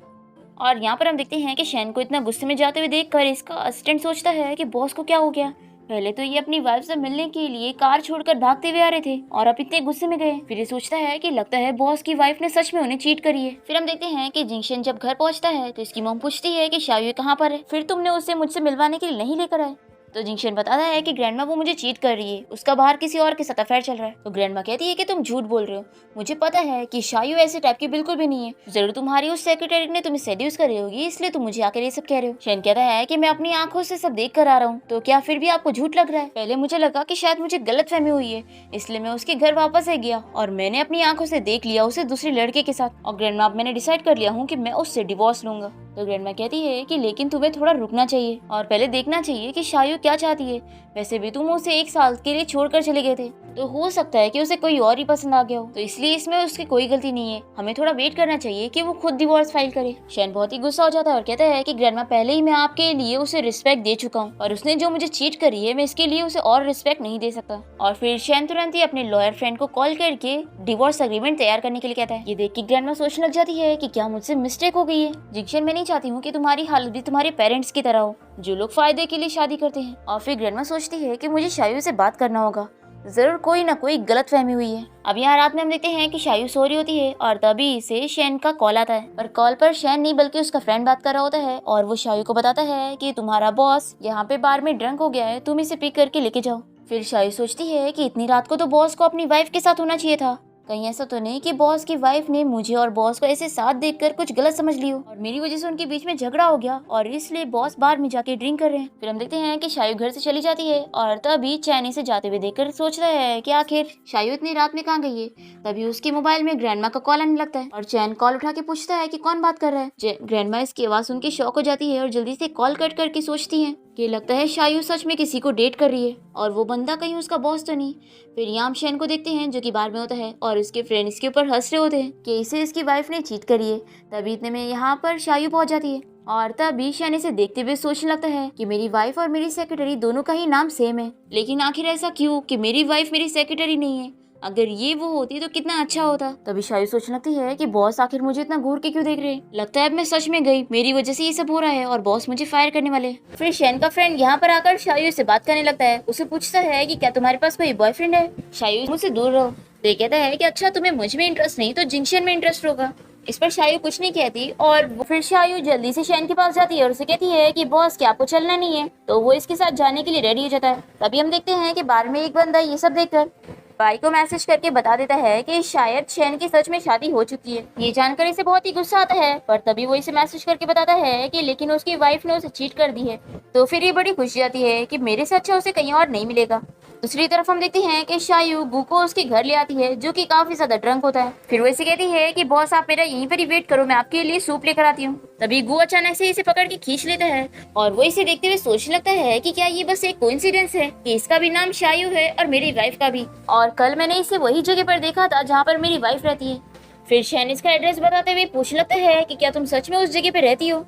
और यहाँ पर हम देखते हैं कि शैन को इतना गुस्से में जाते हुए देखकर इसका असिस्टेंट सोचता है कि बॉस को क्या हो गया, पहले तो ये अपनी वाइफ से मिलने के लिए कार छोड़कर भागते हुए आ रहे थे और अब इतने गुस्से में गए। फिर ये सोचता है कि लगता है बॉस की वाइफ ने सच में उन्हें चीट करी है। फिर हम देखते हैं कि जिंक्शन जब घर पहुंचता है तो इसकी मॉम पूछती है कि शायू कहाँ पर है, फिर तुमने उसे मुझसे मिलवाने के लिए नहीं लेकर आए। तो जिंगशन बताता है कि ग्रैंडमा वो मुझे चीट कर रही है, उसका बाहर किसी और के साथ अफेयर चल रहा है। तो ग्रैंडमा कहती है कि तुम झूठ बोल रहे हो, मुझे पता है कि शायू ऐसे टाइप की बिल्कुल भी नहीं है, जरूर तुम्हारी उस सेक्रेटरी ने तुम्हें सेड्यूस कर रही होगी, इसलिए तुम मुझे आकर ये सब कह रहे हो। शेन कहता है कि मैं अपनी आंखों से सब देख कर आ रहा हूँ, तो क्या फिर भी आपको झूठ लग रहा है? पहले मुझे लगा कि शायद मुझे गलतफहमी हुई है, इसलिए मैं उसके घर वापस आ गया और मैंने अपनी आंखों से देख लिया उसे दूसरे लड़के के साथ। और ग्रैंडमा अब मैंने डिसाइड कर लिया हूँ कि मैं उससे डिवोर्स लूंगा। तो ग्रैंडमा कहती है कि लेकिन तुम्हें थोड़ा रुकना चाहिए और पहले देखना चाहिए कि शायू क्या चाहती है। वैसे भी तुम उसे 1 साल के लिए छोड़कर चले गए थे, तो हो सकता है कि उसे कोई और ही पसंद आ गया हो, तो इसलिए इसमें उसकी कोई गलती नहीं है, हमें थोड़ा वेट करना चाहिए कि वो खुद डिवोर्स फाइल करे। शेन बहुत ही गुस्सा हो जाता है और कहता है कि ग्रैंडमा पहले ही मैं आपके लिए उसे रिस्पेक्ट दे चुका हूँ और उसने जो मुझे चीट करी है मैं इसके लिए उसे और रिस्पेक्ट नहीं दे सकता। और फिर शेन तुरंत ही अपने लॉयर फ्रेंड को कॉल करके डिवोर्स अग्रीमेंट तैयार करने के लिए कहता है। ये देख के ग्रैंडमा सोचने लग जाती है कि क्या मुझसे मिस्टेक हो गई है। जिंगशन, मैं नहीं चाहती हूँ कि तुम्हारी हालत भी तुम्हारे पेरेंट्स की तरह हो, जो लोग फायदे के लिए शादी करते हैं। और फिर ग्रैंडमा सोचती है कि मुझे शायू से बात करना होगा, जरूर कोई ना कोई गलतफहमी हुई है। अब यहाँ रात में हम देखते हैं कि शायू सो रही होती है और तभी इसे शेन का कॉल आता है, पर कॉल पर शेन नहीं बल्कि उसका फ्रेंड बात कर रहा होता है और वो शायू को बताता है कि तुम्हारा बॉस यहाँ पे बार में ड्रंक हो गया है, तुम इसे पिक करके लेके जाओ। फिर शायू सोचती है कि इतनी रात को तो बॉस को अपनी वाइफ के साथ होना चाहिए था, कहीं ऐसा तो नहीं कि बॉस की वाइफ ने मुझे और बॉस को ऐसे साथ देखकर कुछ गलत समझ लियो और मेरी वजह से उनके बीच में झगड़ा हो गया और इसलिए बॉस बार में जाके ड्रिंक कर रहे हैं। फिर हम देखते हैं कि शायू घर से चली जाती है और तभी चैन इसे जाते हुए देखकर सोचता है कि आखिर शायू इतनी रात में कहाँ गई है। तभी उसके मोबाइल में ग्रैंडमा का कॉल आने लगता है और चैन कॉल उठा के पूछता है कि कौन बात कर रहा है। ग्रैंडमा इसकी आवाज सुन के शॉक हो जाती है और जल्दी से कॉल कट करके सोचती है कि लगता है शायू सच में किसी को डेट कर रही है और वो बंदा कहीं उसका बॉस तो नहीं। फिर याम शेन को देखते हैं जो कि बार में होता है और उसके फ्रेंड इसके ऊपर हंस रहे होते हैं कि इसे इसकी वाइफ ने चीट करी है। तभी इतने में यहाँ पर शायू पहुंच जाती है और तभी शेन इसे देखते हुए सोचने लगता है कि मेरी वाइफ और मेरी सेक्रेटरी दोनों का ही नाम सेम है, लेकिन आखिर ऐसा क्यों कि मेरी वाइफ मेरी सेक्रेटरी नहीं है? अगर ये वो होती तो कितना अच्छा होता। तभी शायू सोचने लगती है कि बॉस आखिर मुझे इतना घूर के क्यों देख रहे हैं, लगता है अब मैं सच में गई, मेरी वजह से ये सब हो रहा है और बॉस मुझे फायर करने वाले। फिर शेन का फ्रेंड यहाँ पर आकर शायू से बात करने लगता है, उसे पूछता है कि क्या तुम्हारे पास कोई बॉयफ्रेंड है? शायू मुझसे दूर रहो। तो ये कहता है कि अच्छा तुम्हें मुझ में इंटरेस्ट नहीं तो जिंगशन में इंटरेस्ट होगा। इस पर शायू कुछ नहीं कहती और फिर शायू जल्दी से शेन के पास जाती है और उसे कहती है कि बॉस क्या आपको चलना नहीं है? तो वो इसके साथ जाने के लिए रेडी हो जाता है। तभी हम देखते हैं कि बार में एक बंदा ये सब देखकर भाई को मैसेज करके बता देता है कि शायद शेन की सच में शादी हो चुकी है। ये जानकर इसे बहुत ही गुस्सा आता है, पर तभी वो इसे मैसेज करके बताता है कि लेकिन उसकी वाइफ ने उसे चीट कर दी है। तो फिर ये बड़ी खुशी आती है कि मेरे से अच्छा उसे कहीं और नहीं मिलेगा। दूसरी तरफ हम देखते हैं कि शायू गु को उसके घर ले आती है जो कि काफी ज्यादा ड्रंक होता है। फिर वो इसे कहती है कि बॉस आप मेरा यहीं पर ही वेट करो, मैं आपके लिए सूप लेकर आती हूँ। तभी गु अचानक से इसे पकड़ के खींच लेता है और वो इसे देखते हुए सोचने लगता है कि क्या ये बस एक कोइंसिडेंस है कि इसका भी नाम शायू है और मेरी वाइफ का भी, और कल मैंने इसे वही जगह पर देखा था जहाँ पर मेरी वाइफ रहती है। फिर शेन इसका एड्रेस बताते हुए पूछने लगता है कि क्या तुम सच में उस जगह पे रहती हो?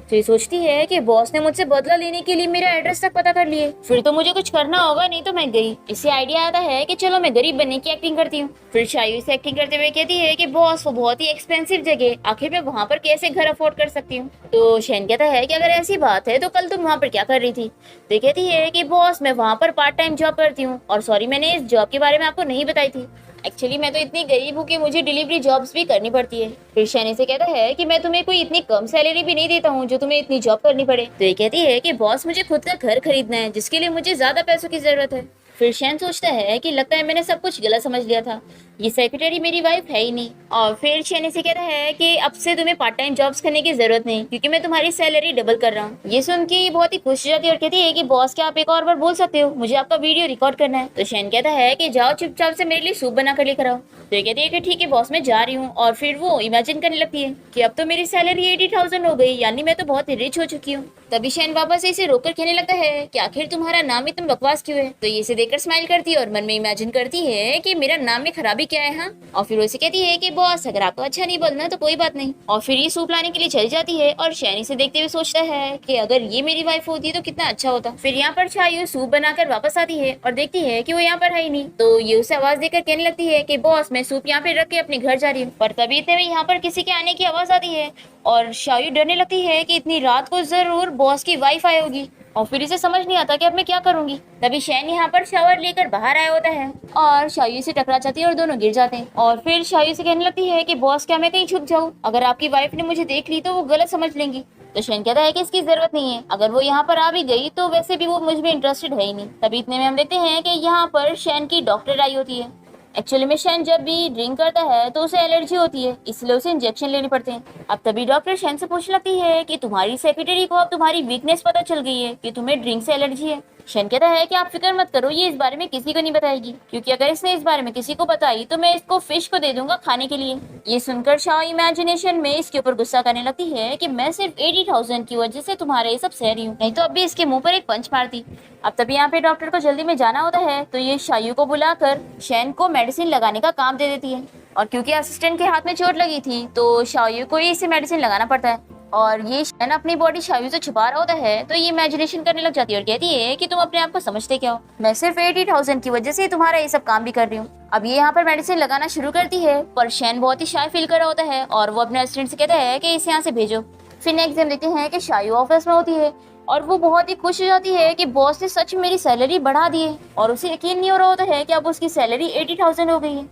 तो ये सोचती है कि बॉस ने मुझसे बदला लेने के लिए मेरा एड्रेस तक पता कर लिए, फिर तो मुझे कुछ करना होगा, नहीं तो मैं गई। इससे आइडिया आता है कि चलो मैं गरीब बनने की एक्टिंग करती हूँ। फिर शायू से एक्टिंग करते हुए कहती है कि बॉस वो बहुत ही एक्सपेंसिव जगह, आखिर मैं वहाँ पर कैसे घर अफोर्ड कर सकती हूँ? तो शेन कहता है कि अगर ऐसी बात है तो कल तुम वहाँ पर क्या कर रही थी? तो कहती है कि बॉस मैं वहाँ पर पार्ट टाइम जॉब करती हूँ और सॉरी मैंने इस जॉब के बारे में आपको नहीं बताई थी, एक्चुअली मैं तो इतनी गरीब हूँ कि मुझे डिलीवरी जॉब्स भी करनी पड़ती है। फिर शैनी से कहता है कि मैं तुम्हें कोई इतनी कम सैलरी भी नहीं देता हूँ जो तुम्हें इतनी जॉब करनी पड़े। तो ये कहती है कि बॉस मुझे खुद का घर खरीदना है जिसके लिए मुझे ज्यादा पैसों की जरूरत है। फिर शैन सोचता है कि लगता है मैंने सब कुछ गलत समझ लिया था, ये सेक्रेटरी मेरी वाइफ है ही नहीं। और फिर शैन से कहता है कि अब से तुम्हें पार्ट टाइम जॉब्स करने की जरूरत नहीं क्योंकि मैं तुम्हारी सैलरी डबल कर रहा हूँ। ये सुन के बहुत ही खुश हो जाती है और कहती है कि बॉस क्या आप एक और बार बोल सकते हो, मुझे आपका वीडियो रिकॉर्ड करना है। तो शैन कहता है कि जाओ चुपचाप से मेरे लिए सूप बना कर लेकर आओ। तो ये कहती है कि ठीक है बॉस मैं जा रही हूँ। और फिर वो इमेजिन करने लगती है कि अब तो मेरी सैलरी 80,000 हो गई, यानी मैं तो बहुत ही रिच हो चुकी हूँ। तभी शैन वापस इसे रोककर कहने लगता है कि आखिर तुम्हारा नाम इतना बकवास क्यों है? तो ये इसे देखकर स्माइल करती है और मन में इमेजिन करती है कि मेरा नाम में खराबी क्या है। हाँ, और फिर उसे कहती है कि बॉस अगर आपको अच्छा नहीं बोलना तो कोई बात नहीं। और फिर ये सूप लाने के लिए चली जाती है और शैन इसे देखते हुए सोचता है कि अगर ये मेरी वाइफ होती तो कितना अच्छा होता। फिर यहाँ पर शायू सूप बनाकर वापस आती है और देखती है कि वो यहाँ पर है ही नहीं। तो ये उसे आवाज देकर कहने लगती है कि बॉस मैं सूप यहाँ पे रख के अपने घर जा रही हूँ। पर तभी इतने में यहाँ पर किसी के आने की आवाज आती है और शायू डरने लगती है कि इतनी रात को जरूर बॉस की वाइफ आई होगी और फिर इसे समझ नहीं आता कि अब मैं क्या करूंगी। तभी शैन यहाँ पर शावर लेकर बाहर आया होता है और शायू से टकरा जाती है और दोनों गिर जाते हैं। और फिर शायू से कहने लगती है कि बॉस क्या मैं कहीं छुप जाऊं, अगर आपकी वाइफ ने मुझे देख ली तो वो गलत समझ लेंगी। तो शैन कहता है कि इसकी जरूरत नहीं है, अगर वो यहाँ पर आ भी गई तो वैसे भी वो मुझ में इंटरेस्टेड है ही नहीं। तभी इतने में हम देखते हैं कि यहाँ पर शैन की डॉक्टर आई होती है। एक्चुअली में शैन जब भी ड्रिंक करता है तो उसे एलर्जी होती है, इसलिए उसे इंजेक्शन लेने पड़ते हैं। अब तभी डॉक्टर शैन से पूछने लगती है कि तुम्हारी सेक्रेटरी को अब तुम्हारी वीकनेस पता चल गई है कि तुम्हें ड्रिंक से एलर्जी है। शैन कहता है कि आप फिक्र मत करो, ये इस बारे में किसी को नहीं बताएगी, क्योंकि अगर इसने इस बारे में किसी को बताई तो मैं इसको फिश को दे दूंगा खाने के लिए। ये सुनकर शाओ इमेजिनेशन में इसके ऊपर गुस्सा करने लगती है कि मैं सिर्फ 80,000 की वजह से तुम्हारा ये सब सह रही हूँ, नहीं तो अब भी इसके मुंह पर एक पंच मारती। अब तभी यहाँ पे डॉक्टर को जल्दी में जाना होता है तो ये शायू को बुलाकर शैन को मेडिसिन लगाने का काम दे देती है। और क्योंकि असिस्टेंट के हाथ में चोट लगी थी तो शायू को ही इसे मेडिसिन लगाना पड़ता है। और ये शैन अपनी बॉडी शायू से छुपा रहा होता है तो ये इमेजिनेशन करने लग जाती है और कहती है कि तुम अपने आप को समझते क्या हो, मैं सिर्फ 80,000 की वजह से तुम्हारा ये सब काम भी कर रही हूँ। अब ये यहाँ पर मेडिसिन लगाना शुरू करती है पर शैन बहुत ही शाय फील कर रहा होता है और वो अपने असिस्टेंट से कहता है कि इसे यहाँ से भेजो। फिर नेक्स्ट टाइम देखते हैं कि शायू ऑफिस में होती है और वो बहुत ही खुश हो जाती है कि बॉस ने सच में मेरी सैलरी बढ़ा दी है और उसे यकीन नहीं हो रहा होता है कि अब उसकी सैलरी 80,000 हो गई है।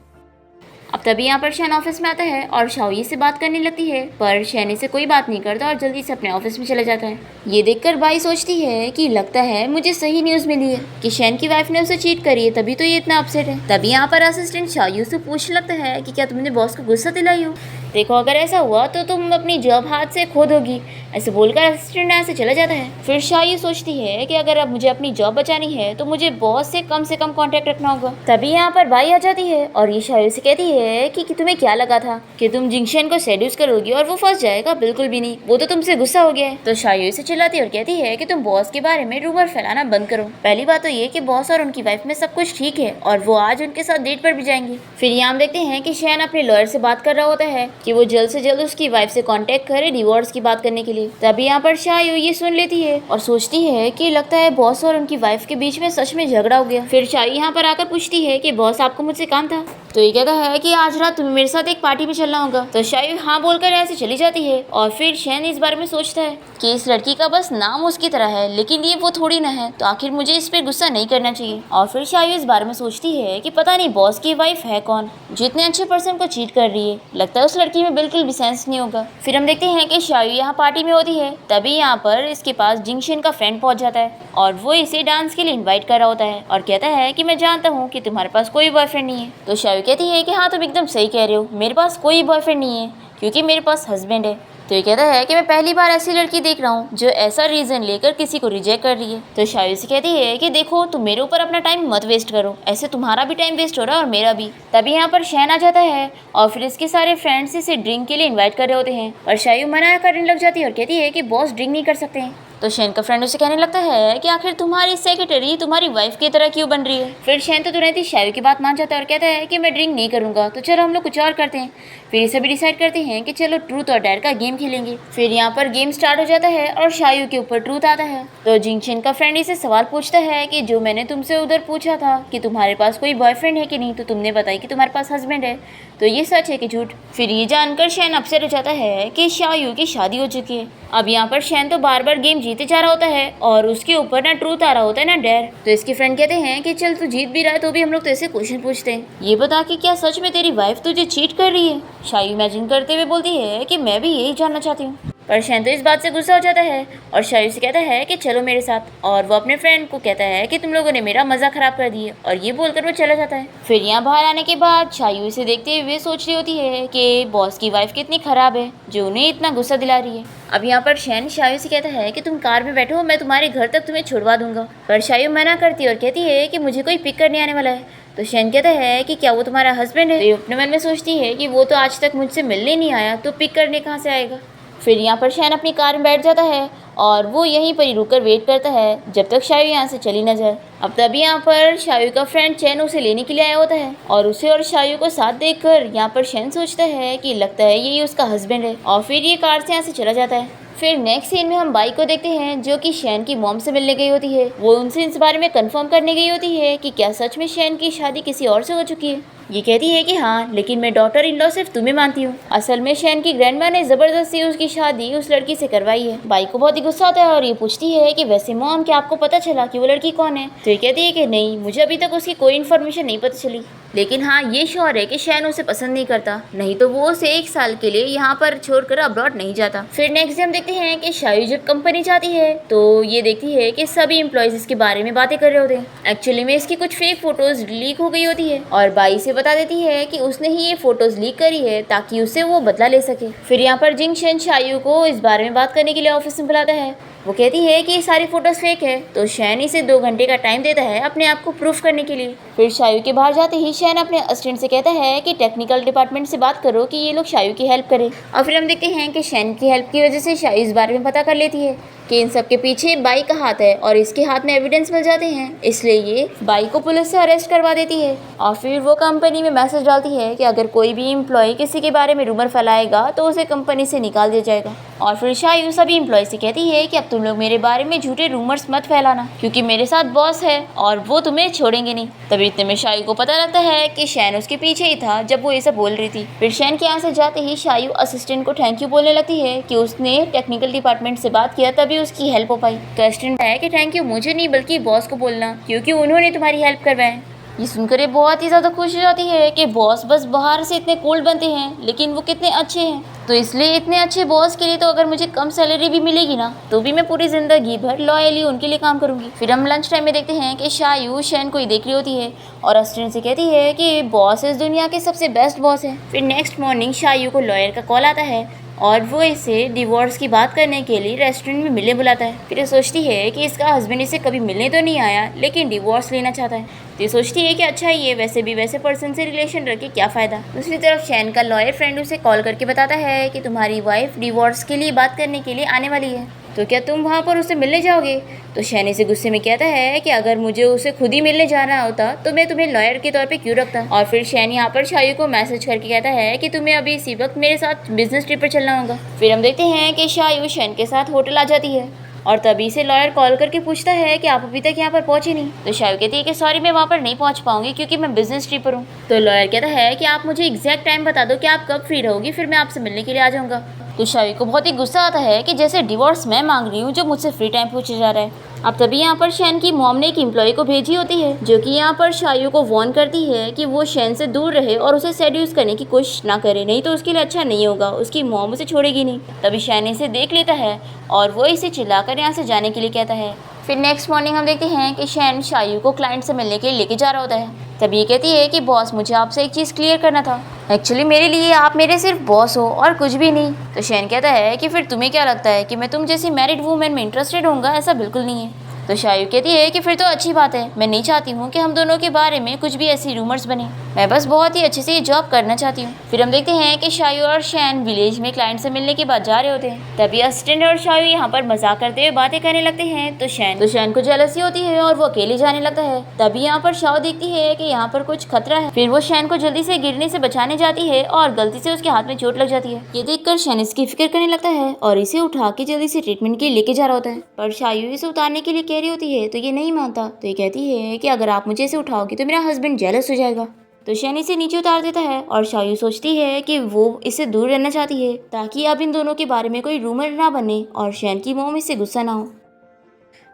अब तभी यहाँ पर शैन ऑफिस में आता है और शाओई से बात करने लगती है पर शैन इसे कोई बात नहीं करता और जल्दी से अपने ऑफिस में चला जाता है। ये देखकर बाई सोचती है कि लगता है मुझे सही न्यूज़ मिली है कि शैन की वाइफ ने उसे चीट करी है, तभी तो ये इतना अपसेट है। तभी यहाँ पर असिस्टेंट शायू से पूछने लगता है कि क्या तुमने बॉस को गुस्सा दिलाई हो, देखो अगर ऐसा हुआ तो तुम अपनी जॉब हाथ से खो दोगी। ऐसे बोलकर असिस्टेंट यहाँ से चला जाता है। फिर शायू सोचती है कि अगर अब मुझे अपनी जॉब बचानी है तो मुझे बॉस से कम कांटेक्ट रखना होगा। तभी यहाँ पर बाई आ जाती है और ये शायू से कहती है कि तुम्हें क्या लगा था कि तुम जिंगशन को सेड्यूस करोगी और वो फंस जाएगा, बिल्कुल भी नहीं, वो तो तुमसे गुस्सा हो गया है। तो शायू से चिल्लाती है और कहती है कि तुम बॉस के बारे में रूमर फैलाना बंद करो। पहली बात तो ये कि बॉस और उनकी वाइफ में सब कुछ ठीक है और वो आज उनके साथ डेट पर भी जाएंगे। फिर यहाँ देखते हैं कि शैन अपने लॉयर से बात कर रहा होता है कि वो जल्द से जल्द उसकी वाइफ से कांटेक्ट करे डिवोर्स की बात करने के लिए। तभी यहाँ पर शायू ये सुन लेती है और सोचती है कि लगता है बॉस और उनकी वाइफ के बीच में सच में झगड़ा हो गया। फिर शायू यहाँ पर आकर पूछती है कि बॉस आपको मुझसे काम था, तो ये कहता है कि आज रात तुम्हें मेरे साथ एक पार्टी में चलना होगा। तो शायू हाँ बोलकर ऐसे चली जाती है और फिर शैन इस बारे में सोचता है कि इस लड़की का बस नाम उसकी तरह है लेकिन ये वो थोड़ी ना है, तो आखिर मुझे इस पर गुस्सा नहीं करना चाहिए। और फिर शायू इस बारे में सोचती है कि पता नहीं बॉस की वाइफ है कौन जो इतने अच्छे पर्सन को चीट कर रही है, लगता है उस लड़की में बिल्कुल भी सेंस नहीं होगा। फिर हम देखते हैं कि शायू यहाँ पार्टी में होती है। तभी यहाँ पर इसके पास जिंगशन का फ्रेंड पहुंच जाता है और वो इसे डांस के लिए इन्वाइट कर रहा होता है और कहता है कि मैं जानता हूँ कि तुम्हारे पास कोई बॉयफ्रेंड नहीं है। तो शायू कहती है कि हाँ तुम एकदम सही कह रहे हो, मेरे पास कोई बॉयफ्रेंड नहीं है क्योंकि मेरे पास हस्बैंड है। तो ये कहता है कि मैं पहली बार ऐसी लड़की देख रहा हूँ जो ऐसा रीजन लेकर किसी को रिजेक्ट कर रही है। तो शायू से कहती है कि देखो तुम मेरे ऊपर अपना टाइम मत वेस्ट करो, ऐसे तुम्हारा भी टाइम वेस्ट हो रहा है और मेरा भी। तभी यहाँ पर शैन आ जाता है और फिर इसके सारे फ्रेंड्स इसे ड्रिंक के लिए इन्वाइट कर रहे होते हैं और शायू मना करने लग जाती है और कहती है कि बॉस ड्रिंक नहीं कर सकते हैं। तो शैन का फ्रेंड उसे कहने लगता है कि आखिर तुम्हारी सेक्रेटरी तुम्हारी वाइफ की तरह क्यों बन रही है। फिर शैन तो तुरंत ही शायू की बात मान जाता है और कहता है कि मैं ड्रिंक नहीं करूंगा, तो चलो हम लोग कुछ और करते हैं। फिर सभी डिसाइड करते हैं कि चलो ट्रूथ और डेयर का गेम खेलेंगे। फिर यहाँ पर गेम स्टार्ट हो जाता है और शायू के ऊपर ट्रूथ आता है। तो जिंगशन का फ्रेंड इसे सवाल पूछता है कि जो मैंने तुमसे उधर पूछा था कि तुम्हारे पास कोई बॉयफ्रेंड है कि नहीं, तो तुमने बताया कि तुम्हारे पास हस्बैंड है, तो ये सच है कि झूठ। फिर ये जानकर शैन अपसेट हो जाता है कि शायू की शादी हो चुकी है। अब यहाँ पर शैन तो बार बार गेम जीते जा रहा होता है और उसके ऊपर ना ट्रूथ आ रहा होता है ना डेयर। तो इसके फ्रेंड कहते हैं कि चल तू जीत भी रहा है तो भी हम लोग तो ऐसे क्वेश्चन पूछते हैं, ये बता कि क्या सच में तेरी वाइफ तुझे चीट कर रही है। शायू इमेजिन करते हुए बोलती है कि मैं भी यही जानना चाहती हूँ। पर शैन तो इस बात से गुस्सा हो जाता है और शायू से कहता है कि चलो मेरे साथ, और वो अपने फ्रेंड को कहता है कि तुम लोगों ने मेरा मजा खराब कर दिया, और ये बोलकर वो चला जाता है। फिर यहाँ बाहर आने के बाद शायू इसे देखते हुए सोच रही होती है कि बॉस की वाइफ कितनी खराब है जो उन्हें इतना गुस्सा दिला रही है। अब यहाँ पर शैन शायू से कहता है कि तुम कार में बैठो, मैं तुम्हारे घर तक तुम्हें छुड़वा दूंगा। पर शायू मना करती है और कहती है कि मुझे कोई पिक करने आने वाला है। तो शैन कहता है कि क्या वो तुम्हारा हस्बैंड है। तो अपने मन में सोचती है कि वो तो आज तक मुझसे मिलने नहीं आया, तो पिक करने कहाँ से आएगा। फिर यहाँ पर शैन अपनी कार में बैठ जाता है और वो यहीं पर ही रुककर वेट करता है जब तक शायू यहाँ से चली न जाए। अब तभी यहाँ पर शायू का फ्रेंड चैन उसे लेने के लिए आया होता है और उसे और शायू को साथ देखकर यहाँ पर शैन सोचता है कि लगता है यही उसका हस्बैंड है, और फिर ये कार से यहाँ से चला जाता है। फिर नेक्स्ट सीन में हम बाई को देखते हैं जो कि शैन की मॉम से मिलने गई होती है। वो उनसे इस बारे में कंफर्म करने गई होती है कि क्या सच में शैन की शादी किसी और से हो चुकी है। ये कहती है कि हाँ, लेकिन मैं डॉटर इन लॉ सिर्फ तुम्हें मानती हूँ। असल में शैन की ग्रैंडमा ने जबरदस्ती उसकी शादी उस लड़की से करवाई है। बाई को बहुत ही गुस्सा आता है और ये पूछती है कि वैसे मॉम, क्या आपको पता चला कि वो लड़की कौन है? तो ये कहती है कि नहीं, मुझे अभी तक उसकी कोई इन्फॉर्मेशन नहीं पता चली, लेकिन हाँ ये श्योर है कि शैन उसे पसंद नहीं करता, नहीं तो वो उसे 1 साल के लिए यहाँ पर छोड़कर अब्रॉड नहीं जाता। फिर नेक्स्ट डे हम देखते हैं कि शायू जब कंपनी जाती है तो ये देखती है कि सभी एम्प्लॉयज इसके बारे में बातें कर रहे होते हैं। एक्चुअली में इसकी कुछ फेक फोटोज लीक हो गई होती है और बाई से बता देती है कि उसने ही ये फोटोज लीक करी है ताकि उससे वो बदला ले सके। फिर यहाँ पर जिंगशन शायू को इस बारे में बात करने के लिए ऑफिस में बुलाता है। वो कहती है कि ये सारी फोटोज फेक है, तो शैन इसे 2 घंटे का टाइम देता है अपने आप को प्रूफ करने के लिए। फिर शायू के बाहर जाते ही शैन अपने असिस्टेंट से कहता है कि टेक्निकल डिपार्टमेंट से बात करो कि ये लोग शायू की हेल्प करें। और फिर हम देखते हैं कि शैन की हेल्प की वजह से शायू इस बारे में पता कर लेती है कि इन सब के पीछे बाई का हाथ है और इसके हाथ में एविडेंस मिल जाते हैं, इसलिए ये बाई को पुलिस से अरेस्ट करवा देती है। और फिर वो कंपनी में मैसेज डालती है कि अगर कोई भी एम्प्लॉय किसी के बारे में रूमर फैलाएगा तो उसे कंपनी से निकाल दिया जाएगा। और फिर शायू सभी एम्प्लॉय से कहती है कि अब तुम लोग मेरे बारे में झूठे रूमर्स मत फैलाना, क्योंकि मेरे साथ बॉस है और वो तुम्हें छोड़ेंगे नहीं। तभी इतने में शायू को पता लगता है कि शैन उसके पीछे ही था जब वो ये सब बोल रही थी। फिर शैन के यहाँ से जाते ही शायू असिस्टेंट को थैंक यू बोलने लगती है कि उसने टेक्निकल डिपार्टमेंट से बात किया तभी उसकी हेल्प हो पाई। तो असिस्टेंट है कि थैंक यू मुझे नहीं बल्कि बॉस को बोलना, क्योंकि उन्होंने तुम्हारी हेल्प करवाई। ये सुनकर ये बहुत ही ज़्यादा खुश हो जाती है कि बॉस बस बाहर से इतने कोल्ड बनते हैं लेकिन वो कितने अच्छे हैं। तो इसलिए इतने अच्छे बॉस के लिए तो अगर मुझे कम सैलरी भी मिलेगी ना तो भी मैं पूरी ज़िंदगी भर लॉयली उनके लिए काम करूंगी। फिर हम लंच टाइम में देखते हैं कि शायू शैन को ही देख रही होती है और असिस्टेंट से कहती है कि बॉस इस दुनिया के सबसे बेस्ट बॉस है। फिर नेक्स्ट मॉर्निंग शायू को लॉयर का कॉल आता है और वो इसे डिवोर्स की बात करने के लिए रेस्टोरेंट में मिलने बुलाता है। फिर ये सोचती है कि इसका हस्बैंड इसे कभी मिलने तो नहीं आया लेकिन डिवोर्स लेना चाहता है, तो ये सोचती है कि अच्छा ही है, वैसे भी वैसे पर्सन से रिलेशन रख के क्या फ़ायदा। दूसरी तरफ शैन का लॉयर फ्रेंड उसे कॉल करके बताता है कि तुम्हारी वाइफ डिवोर्स के लिए बात करने के लिए आने वाली है, तो क्या तुम वहाँ पर उसे मिलने जाओगे? तो शैन इसे गुस्से में कहता है कि अगर मुझे उसे खुद ही मिलने जाना होता तो मैं तुम्हें लॉयर के तौर पे क्यों रखता। और फिर शैन यहाँ पर शायू को मैसेज करके कहता है कि तुम्हें अभी इसी वक्त मेरे साथ बिजनेस ट्रिप पर चलना होगा। फिर हम देखते हैं कि शायू शैन के साथ होटल आ जाती है और तभी से लॉयर कॉल करके पूछता है कि आप अभी तक यहाँ पर पहुंचे नहीं। तो शायू कहती है कि सॉरी मैं वहाँ पर नहीं पहुँच पाऊंगी क्योंकि मैं बिजनेस ट्रिप पर हूँ। तो लॉयर कहता है कि आप मुझे एग्जैक्ट टाइम बता दो कि आप कब फ्री रहोगी, फिर मैं आपसे मिलने के लिए आ जाऊँगा। तो शायू को बहुत ही गुस्सा आता है कि जैसे डिवोर्स मैं मांग रही हूँ जो मुझसे फ्री टाइम पूछा जा रहा है। अब तभी यहाँ पर शैन की मॉम ने एक एम्प्लॉय को भेजी होती है जो कि यहाँ पर शायू को वार्न करती है कि वो शैन से दूर रहे और उसे सेड्यूस करने की कोशिश ना करे, नहीं तो उसके लिए अच्छा नहीं होगा, उसकी मॉम उसे छोड़ेगी नहीं। तभी शैन इसे देख लेता है और वो इसे चिल्लाकर यहाँ से जाने के लिए कहता है। फिर नेक्स्ट मॉर्निंग हम देखते हैं कि शैन शायू को क्लाइंट से मिलने के लिए लेके जा रहा होता है। तभी ये कहती है कि बॉस मुझे आपसे एक चीज़ क्लियर करना था, एक्चुअली मेरे लिए आप मेरे सिर्फ बॉस हो और कुछ भी नहीं। तो शैन कहता है कि फिर तुम्हें क्या लगता है कि मैं तुम जैसी मैरिड वूमेन में इंटरेस्टेड होऊंगा? ऐसा बिल्कुल नहीं है। तो शायू कहती है कि फिर तो अच्छी बात है, मैं नहीं चाहती हूँ कि हम दोनों के बारे में कुछ भी ऐसी रूमर्स बने, मैं बस बहुत ही अच्छे से ये जॉब करना चाहती हूँ। फिर हम देखते हैं कि शायू और शैन विलेज में क्लाइंट से मिलने के बाद जा रहे होते हैं। तभी असिस्टेंट और शायू यहाँ पर मजाक करते हुए बातें करने लगते हैं। तो शैन को जेलसी होती है और वो अकेले जाने लगता है। तभी यहाँ पर शायू देखती है कि यहाँ पर कुछ खतरा है। फिर वो शैन को जल्दी से गिरने से बचाने जाती है और गलती से उसके हाथ में चोट लग जाती है। ये देखकर शैन इसकी फिक्र करने लगता है और इसे उठा के जल्दी से ट्रीटमेंट के लिए लेके जा रहा होता है, पर शायू इसे उतारने के लिए कह रही होती है तो ये नहीं मानता। तो ये कहती है कि अगर आप मुझे इसे उठाओगे तो मेरा हस्बैंड जेलस हो जाएगा। तो शैन इसे नीचे उतार देता है और शायू सोचती है कि वो इससे दूर रहना चाहती है ताकि अब इन दोनों के बारे में कोई रूमर ना बने और शैन की मॉम इससे गुस्सा ना हो।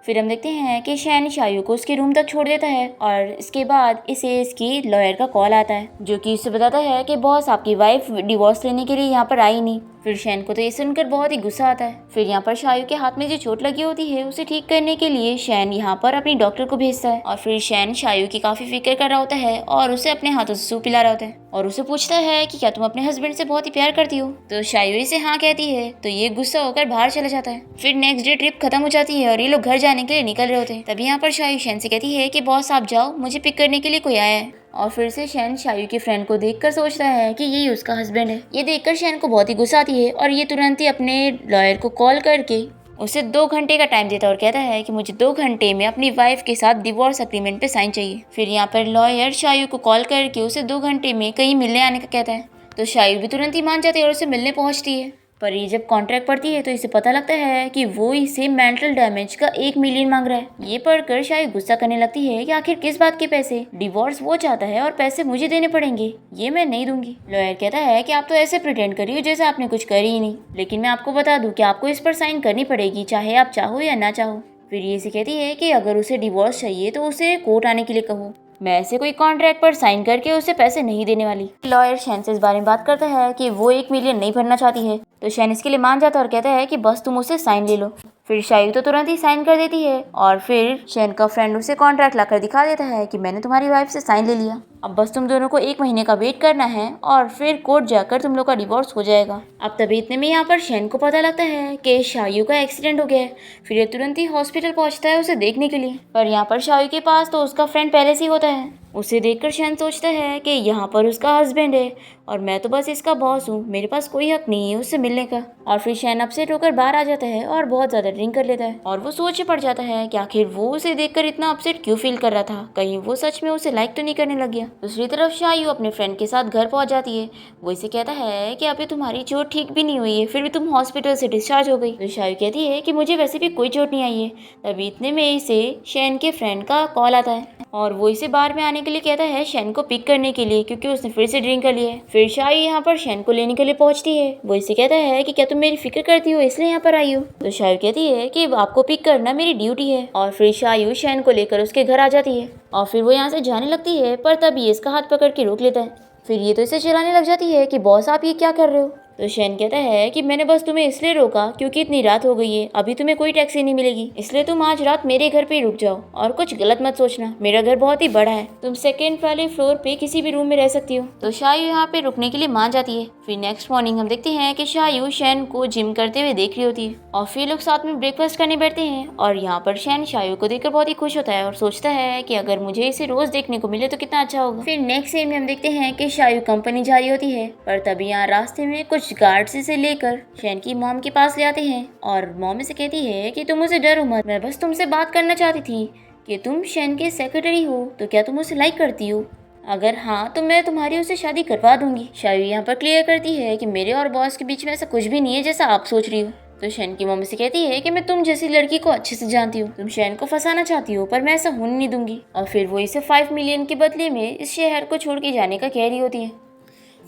फिर हम देखते हैं कि शैन शायू को उसके रूम तक छोड़ देता है और इसके बाद इसे इसकी लॉयर का कॉल आता है जो कि इसे बताता है कि बॉस आपकी वाइफ डिवोर्स लेने के लिए यहाँ पर आई नहीं। फिर शैन को तो ये सुनकर बहुत ही गुस्सा आता है। फिर यहाँ पर शायू के हाथ में जो चोट लगी होती है उसे ठीक करने के लिए शैन यहाँ पर अपनी डॉक्टर को भेजता है और फिर शैन शायू की काफी फिक्र कर रहा होता है और उसे अपने हाथों से सूप पिला रहा होता है और उसे पूछता है कि क्या तुम अपने हस्बैंड से बहुत ही प्यार करती हो। तो शायू इसे हाँ कहती है तो ये गुस्सा होकर बाहर चला जाता है। फिर नेक्स्ट डे ट्रिप खत्म हो जाती है और ये लोग घर जाने के लिए निकल रहे होते हैं। तभी यहाँ पर शायू शैन से कहती है कि बॉस आप जाओ, मुझे पिक करने के लिए कोई आया है। और फिर से शैन शायू के फ्रेंड को देखकर सोचता है कि यही उसका हस्बैंड है। ये देखकर शैन को बहुत ही गुस्सा आती है और ये तुरंत ही अपने लॉयर को कॉल करके उसे 2 घंटे का टाइम देता है और कहता है कि मुझे 2 घंटे में अपनी वाइफ के साथ डिवोर्स एग्रीमेंट पे साइन चाहिए। फिर यहाँ पर लॉयर शायू को कॉल करके उसे 2 घंटे में कहीं मिलने आने का कहता है। तो शायू भी तुरंत ही मान जाती है और उसे मिलने पहुंचती है। पर ये जब कॉन्ट्रैक्ट पढ़ती है तो इसे पता लगता है कि वो इसे मेंटल डैमेज का 1 मिलियन मांग रहा है। ये पढ़कर शायद गुस्सा करने लगती है कि आखिर किस बात के पैसे, डिवोर्स वो चाहता है और पैसे मुझे देने पड़ेंगे, ये मैं नहीं दूंगी। लॉयर कहता है कि आप तो ऐसे प्रिटेंड करिए जैसे आपने कुछ करी ही नहीं, लेकिन मैं आपको बता दूं कि आपको इस पर साइन करनी पड़ेगी, चाहे आप चाहो या ना चाहो। फिर ये इसे कहती है कि अगर उसे डिवोर्स चाहिए तो उसे कोर्ट आने के लिए कहो, मैं ऐसे कोई कॉन्ट्रैक्ट पर साइन करके उसे पैसे नहीं देने वाली। लॉयर शैन से इस बारे में बात करता है कि वो 1 मिलियन नहीं भरना चाहती है, तो शैन इसके लिए मान जाता है और कहता है कि बस तुम उससे साइन ले लो। फिर शायू तो तुरंत ही साइन कर देती है और फिर शैन का फ्रेंड उसे कॉन्ट्रैक्ट लाकर दिखा देता है कि मैंने तुम्हारी वाइफ से साइन ले लिया, अब बस तुम दोनों को 1 महीने का वेट करना है और फिर कोर्ट जाकर तुम लोग का डिवोर्स हो जाएगा। अब तभी इतने में यहाँ पर शैन को पता लगता है कि शायू का एक्सीडेंट हो गया है। फिर ये तुरंत ही हॉस्पिटल पहुंचता है उसे देखने के लिए, पर यहाँ पर शायू के पास तो उसका फ्रेंड पहले से ही होता है। उसे देखकर शैन सोचता है कि यहाँ पर उसका हस्बैंड है और मैं तो बस इसका बॉस हूँ, मेरे पास कोई हक नहीं है उससे मिलने का। और फिर शैन अपसेट होकर बाहर आ जाता है और बहुत ज्यादा ड्रिंक कर लेता है और वो सोच पड़ जाता है कि आखिर वो उसे देखकर इतना अपसेट क्यों फील कर रहा था, कहीं वो सच में उसे लाइक तो नहीं करने लग गया। दूसरी तरफ शायू अपने फ्रेंड के साथ घर पहुंच जाती है। वो इसे कहता है कि अभी तुम्हारी चोट ठीक भी नहीं हुई है, फिर भी तुम हॉस्पिटल से डिस्चार्ज हो गई। तो शायू कहती है कि मुझे वैसे भी कोई चोट नहीं आई है। तभी इतने में इसे शैन के फ्रेंड का कॉल आता है और वो इसे बार में आने के लिए कहता है शैन को पिक करने के लिए, क्योंकि उसने फिर से ड्रिंक कर लिया है। फिर शायू यहाँ पर शैन को लेने के लिए पहुंचती है। वो इसे कहता है कि क्या तुम मेरी फिक्र करती हो इसलिए यहाँ पर आई हो। तो शायू कहती है कि आपको पिक करना मेरी ड्यूटी है। और फिर शायू शैन को लेकर उसके घर आ जाती है और फिर वो यहाँ से जाने लगती है, पर तब ये इसका हाथ पकड़ के रोक लेता है। फिर ये तो इसे चिल्लाने लग जाती है कि बॉस आप ये क्या कर रहे हो। तो शैन कहता है कि मैंने बस तुम्हें इसलिए रोका क्योंकि इतनी रात हो गई है, अभी तुम्हें कोई टैक्सी नहीं मिलेगी, इसलिए तुम आज रात मेरे घर पे ही रुक जाओ और कुछ गलत मत सोचना, मेरा घर बहुत ही बड़ा है, तुम सेकंड वाले फ्लोर पे किसी भी रूम में रह सकती हो। तो शायू यहाँ पे रुकने के लिए मान जाती है। फिर नेक्स्ट मॉर्निंग हम देखते हैं कि शायू शैन को जिम करते हुए देख रही होती है और फिर लोग साथ में ब्रेकफास्ट करने बैठते हैं और यहाँ पर शैन शायू को देखकर बहुत ही खुश होता है और सोचता है कि अगर मुझे इसे रोज देखने को मिले तो कितना अच्छा होगा। फिर नेक्स्ट सीन में हम देखते हैं कि शायू कंपनी जा रही होती है, पर तभी यहाँ रास्ते में कुछ गार्ड्स इसे लेकर शैन की मॉम के पास ले आते हैं और मॉम इसे कहती है कि तुम उसे डरो मत, मैं बस तुमसे बात करना चाहती थी कि तुम शैन के सेक्रेटरी हो, तो क्या तुम उसे लाइक करती हो, अगर हाँ तो मैं तुम्हारी उससे शादी करवा दूंगी। शायू यहाँ पर क्लियर करती है कि मेरे और बॉस के बीच में ऐसा कुछ भी नहीं है जैसा आप सोच रही हो। तो शैन की मम्मी से कहती है कि मैं तुम जैसी लड़की को अच्छे से जानती हूँ, तुम शैन को फंसाना चाहती हो, पर मैं ऐसा होने नहीं दूंगी। और फिर वो इसे 5 मिलियन के बदले में इस शहर को छोड़ के जाने का कह रही होती है,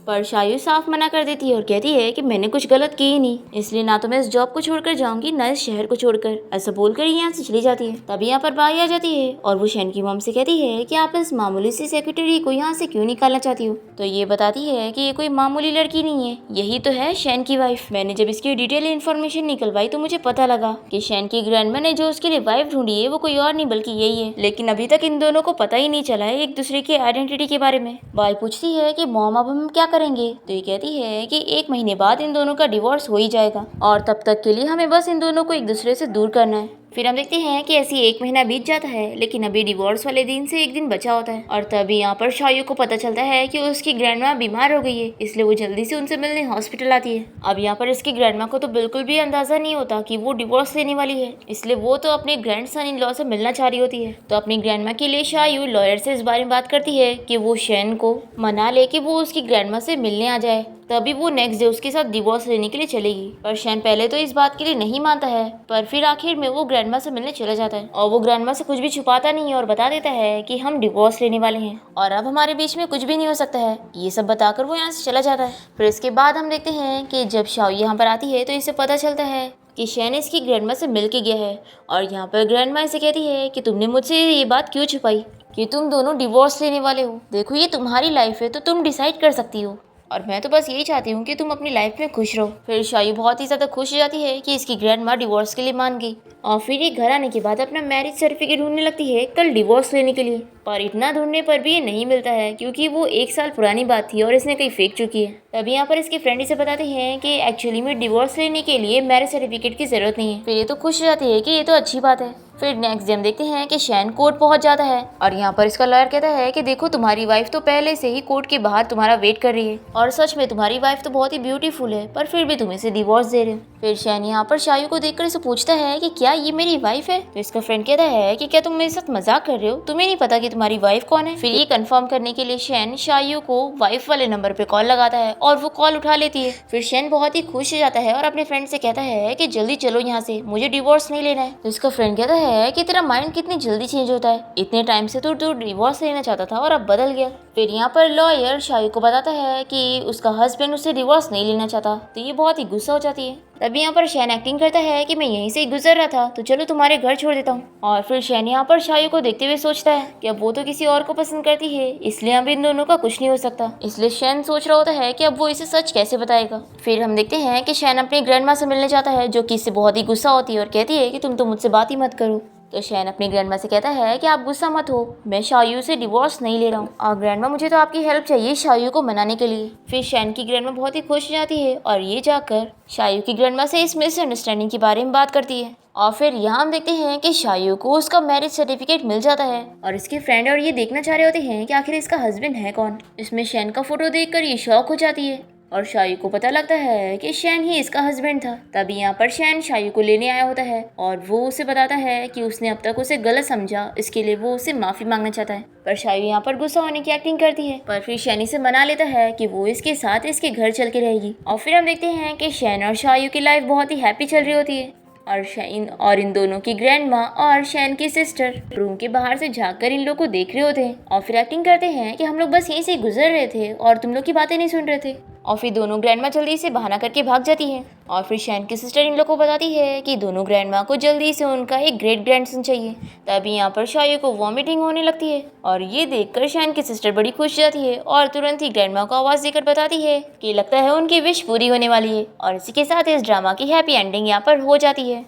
पर शायू साफ मना कर देती है और कहती है कि मैंने कुछ गलत की ही नहीं, इसलिए ना तो मैं इस जॉब को छोड़कर जाऊंगी ना इस शहर को छोड़कर। ऐसा बोलकर यहाँ से चली जाती है। तभी यहाँ पर बाई आ जाती है और वो शैन की मॉम से कहती है कि आप इस मामूली सी सेक्रेटरी को यहाँ से क्यों निकालना चाहती हो। तो ये बताती है कि ये कोई मामूली लड़की नहीं है, यही तो है शैन की वाइफ। मैंने जब इसकी डिटेल इन्फॉर्मेशन निकलवाई तो मुझे पता लगा कि शैन की ग्रैंडमा ने जो उसके लिए वाइफ ढूंढी है वो कोई और नहीं बल्कि यही है, लेकिन अभी तक इन दोनों को पता ही नहीं चला है एक दूसरे की आइडेंटिटी के बारे में। बाई पूछती है कि मॉम अब हम क्या करेंगे। तो ये कहती है कि 1 महीने बाद इन दोनों का डिवोर्स हो ही जाएगा और तब तक के लिए हमें बस इन दोनों को एक दूसरे से दूर करना है। फिर हम देखते हैं कि ऐसी 1 महीना बीत जाता है, लेकिन अभी डिवोर्स वाले दिन से 1 दिन बचा होता है और तभी यहाँ पर शायू को पता चलता है कि उसकी ग्रैंडमा बीमार हो गई है, इसलिए वो जल्दी से उनसे मिलने हॉस्पिटल आती है। अब यहाँ पर इसकी ग्रैंडमा को तो बिल्कुल भी अंदाजा नहीं होता कि वो डिवोर्स लेने वाली है, इसलिए वो तो अपने ग्रैंड सन इन लॉ से मिलना चाह रही होती है। तो अपनी ग्रैंडमा के लिए शायू लॉयर से इस बारे में बात करती है कि वो शैन को मना ले कि वो उसकी ग्रैंडमा से मिलने आ जाए, तभी वो नेक्स्ट डे उसके साथ डिवोर्स लेने के लिए चलेगी। पर शैन पहले तो इस बात के लिए नहीं मानता है, पर फिर आखिर में वो ग्रैंडमा से मिलने चला जाता है और वो ग्रैंडमा से कुछ भी छुपाता नहीं है और बता देता है कि हम डिवोर्स लेने वाले हैं और अब हमारे बीच में कुछ भी नहीं हो सकता है। ये सब बताकर वो यहाँ से चला जाता है। फिर इसके बाद हम देखते हैं कि जब शायू यहाँ पर आती है तो इसे पता चलता है कि शैन इसकी ग्रैंडमा से मिल के गया है और यहाँ पर ग्रैंडमा इसे कहती है कि तुमने मुझसे ये बात क्यों छुपाई कि तुम दोनों डिवोर्स लेने वाले हो। देखो ये तुम्हारी लाइफ है तो तुम डिसाइड कर सकती हो और मैं तो बस यही चाहती हूँ कि तुम अपनी लाइफ में खुश रहो। फिर शायू बहुत ही ज़्यादा खुश हो जाती है कि इसकी ग्रैंडमा डिवोर्स के लिए मान गई और फिर ये घर आने के बाद अपना मैरिज सर्टिफिकेट ढूंढने लगती है कल डिवोर्स लेने के लिए, पर इतना ढूंढने पर भी ये नहीं मिलता है क्योंकि वो 1 साल पुरानी बात थी और इसने कहीं फेंक चुकी है। तभी यहाँ पर इसके फ्रेंड इसे बताते हैं कि एक्चुअली में डिवोर्स लेने के लिए मैरिज सर्टिफिकेट की जरूरत नहीं है। फिर ये तो खुश हो जाती है कि ये तो अच्छी बात है। फिर नेक्स्ट डे हम देखते हैं कि शैन कोर्ट पहुंच जाता है और यहाँ पर इसका लॉयर कहता है कि देखो तुम्हारी वाइफ तो पहले से ही कोर्ट के बाहर तुम्हारा वेट कर रही है और सच में तुम्हारी वाइफ तो बहुत ही ब्यूटीफुल है, पर फिर भी तुम इसे डिवोर्स दे रहे हो। फिर शैन यहाँ पर शायू को देखकर इसे पूछता है कि क्या ये मेरी वाइफ है। तो इसका फ्रेंड कहता है कि क्या तुम मेरे साथ मजाक कर रहे हो, तुम्हें नहीं पता कि तुम्हारी वाइफ कौन है। फिर ये कंफर्म करने के लिए शैन शायू को वाइफ वाले नंबर पे कॉल लगाता है और वो कॉल उठा लेती है। फिर शैन बहुत ही खुश हो जाता है और अपने फ्रेंड से कहता है कि जल्दी चलो यहाँ से, मुझे डिवोर्स नहीं लेना है। तो इसका फ्रेंड कहता है कि तेरा माइंड कितनी जल्दी चेंज होता है, इतने टाइम से तू डिवोर्स लेना चाहता था और अब बदल गया। फिर यहाँ पर लॉयर शायू को बताता है कि उसका हस्बैंड उससे डिवोर्स नहीं लेना चाहता, तो ये बहुत ही गुस्सा हो जाती है। तभी यहाँ पर शैन एक्टिंग करता है कि मैं यहीं से ही गुजर रहा था, तो चलो तुम्हारे घर छोड़ देता हूँ। और फिर शैन यहाँ पर शायू को देखते हुए सोचता है कि अब वो तो किसी और को पसंद करती है, इसलिए अब इन दोनों का कुछ नहीं हो सकता। इसलिए शैन सोच रहा होता है कि अब वो इसे सच कैसे बताएगा। फिर हम देखते हैं कि शैन अपनी ग्रैंडमा से मिलने जाता है, जो कि इससे बहुत ही गुस्सा होती है और कहती है कि तुम तो मुझसे बात ही मत करो। तो शैन अपनी ग्रैंडमा से कहता है कि आप गुस्सा मत हो, मैं शायू से डिवोर्स नहीं ले रहा हूँ और ग्रैंडमा मुझे तो आपकी हेल्प चाहिए शायू को मनाने के लिए। फिर शैन की ग्रैंडमा बहुत ही खुश हो जाती है और ये जाकर शायू की ग्रैंडमा से इस मिसअंडरस्टैंडिंग के बारे में बात करती है। और फिर यहाँ हम देखते हैं कि शायू को उसका मैरिज सर्टिफिकेट मिल जाता है और इसके फ्रेंड और ये देखना चाह रहे होते हैं कि आखिर इसका हस्बैंड है कौन। इसमें शैन का फोटो देखकर ये शॉक हो जाती है और शायू को पता लगता है कि शैन ही इसका हस्बैंड था। तभी यहाँ पर शैन शायू को लेने आया होता है और वो उसे बताता है कि उसने अब तक उसे गलत समझा, इसके लिए वो उसे माफी मांगना चाहता है। पर शायू यहाँ पर गुस्सा होने की एक्टिंग करती है, पर फिर शैन इसे मना लेता है कि वो इसके साथ इसके घर चल के रहेगी। और फिर हम देखते हैं कि शैन और शायू की लाइफ बहुत ही हैप्पी चल रही होती है और इन दोनों की ग्रैंडमा और शैन की सिस्टर रूम के बाहर से झांककर इन लोग को देख रहे होते हैं और फिर एक्टिंग करते हैं कि हम लोग बस यहीं से गुजर रहे थे और तुम लोग की बातें नहीं सुन रहे थे। और फिर दोनों ग्रैंडमा जल्दी से बहाना करके भाग जाती है और फिर शैन की सिस्टर इन लोग को बताती है कि दोनों ग्रैंडमा को जल्दी से उनका एक ग्रेट ग्रैंडसन चाहिए। तभी यहाँ पर शायू को वॉमिटिंग होने लगती है और ये देखकर शैन की सिस्टर बड़ी खुश जाती है और तुरंत ही ग्रैंडमा को आवाज़ देकर बताती है कि लगता है उनकी विश पूरी होने वाली है। और इसी के साथ इस ड्रामा की हैप्पी एंडिंग यहाँ पर हो जाती है।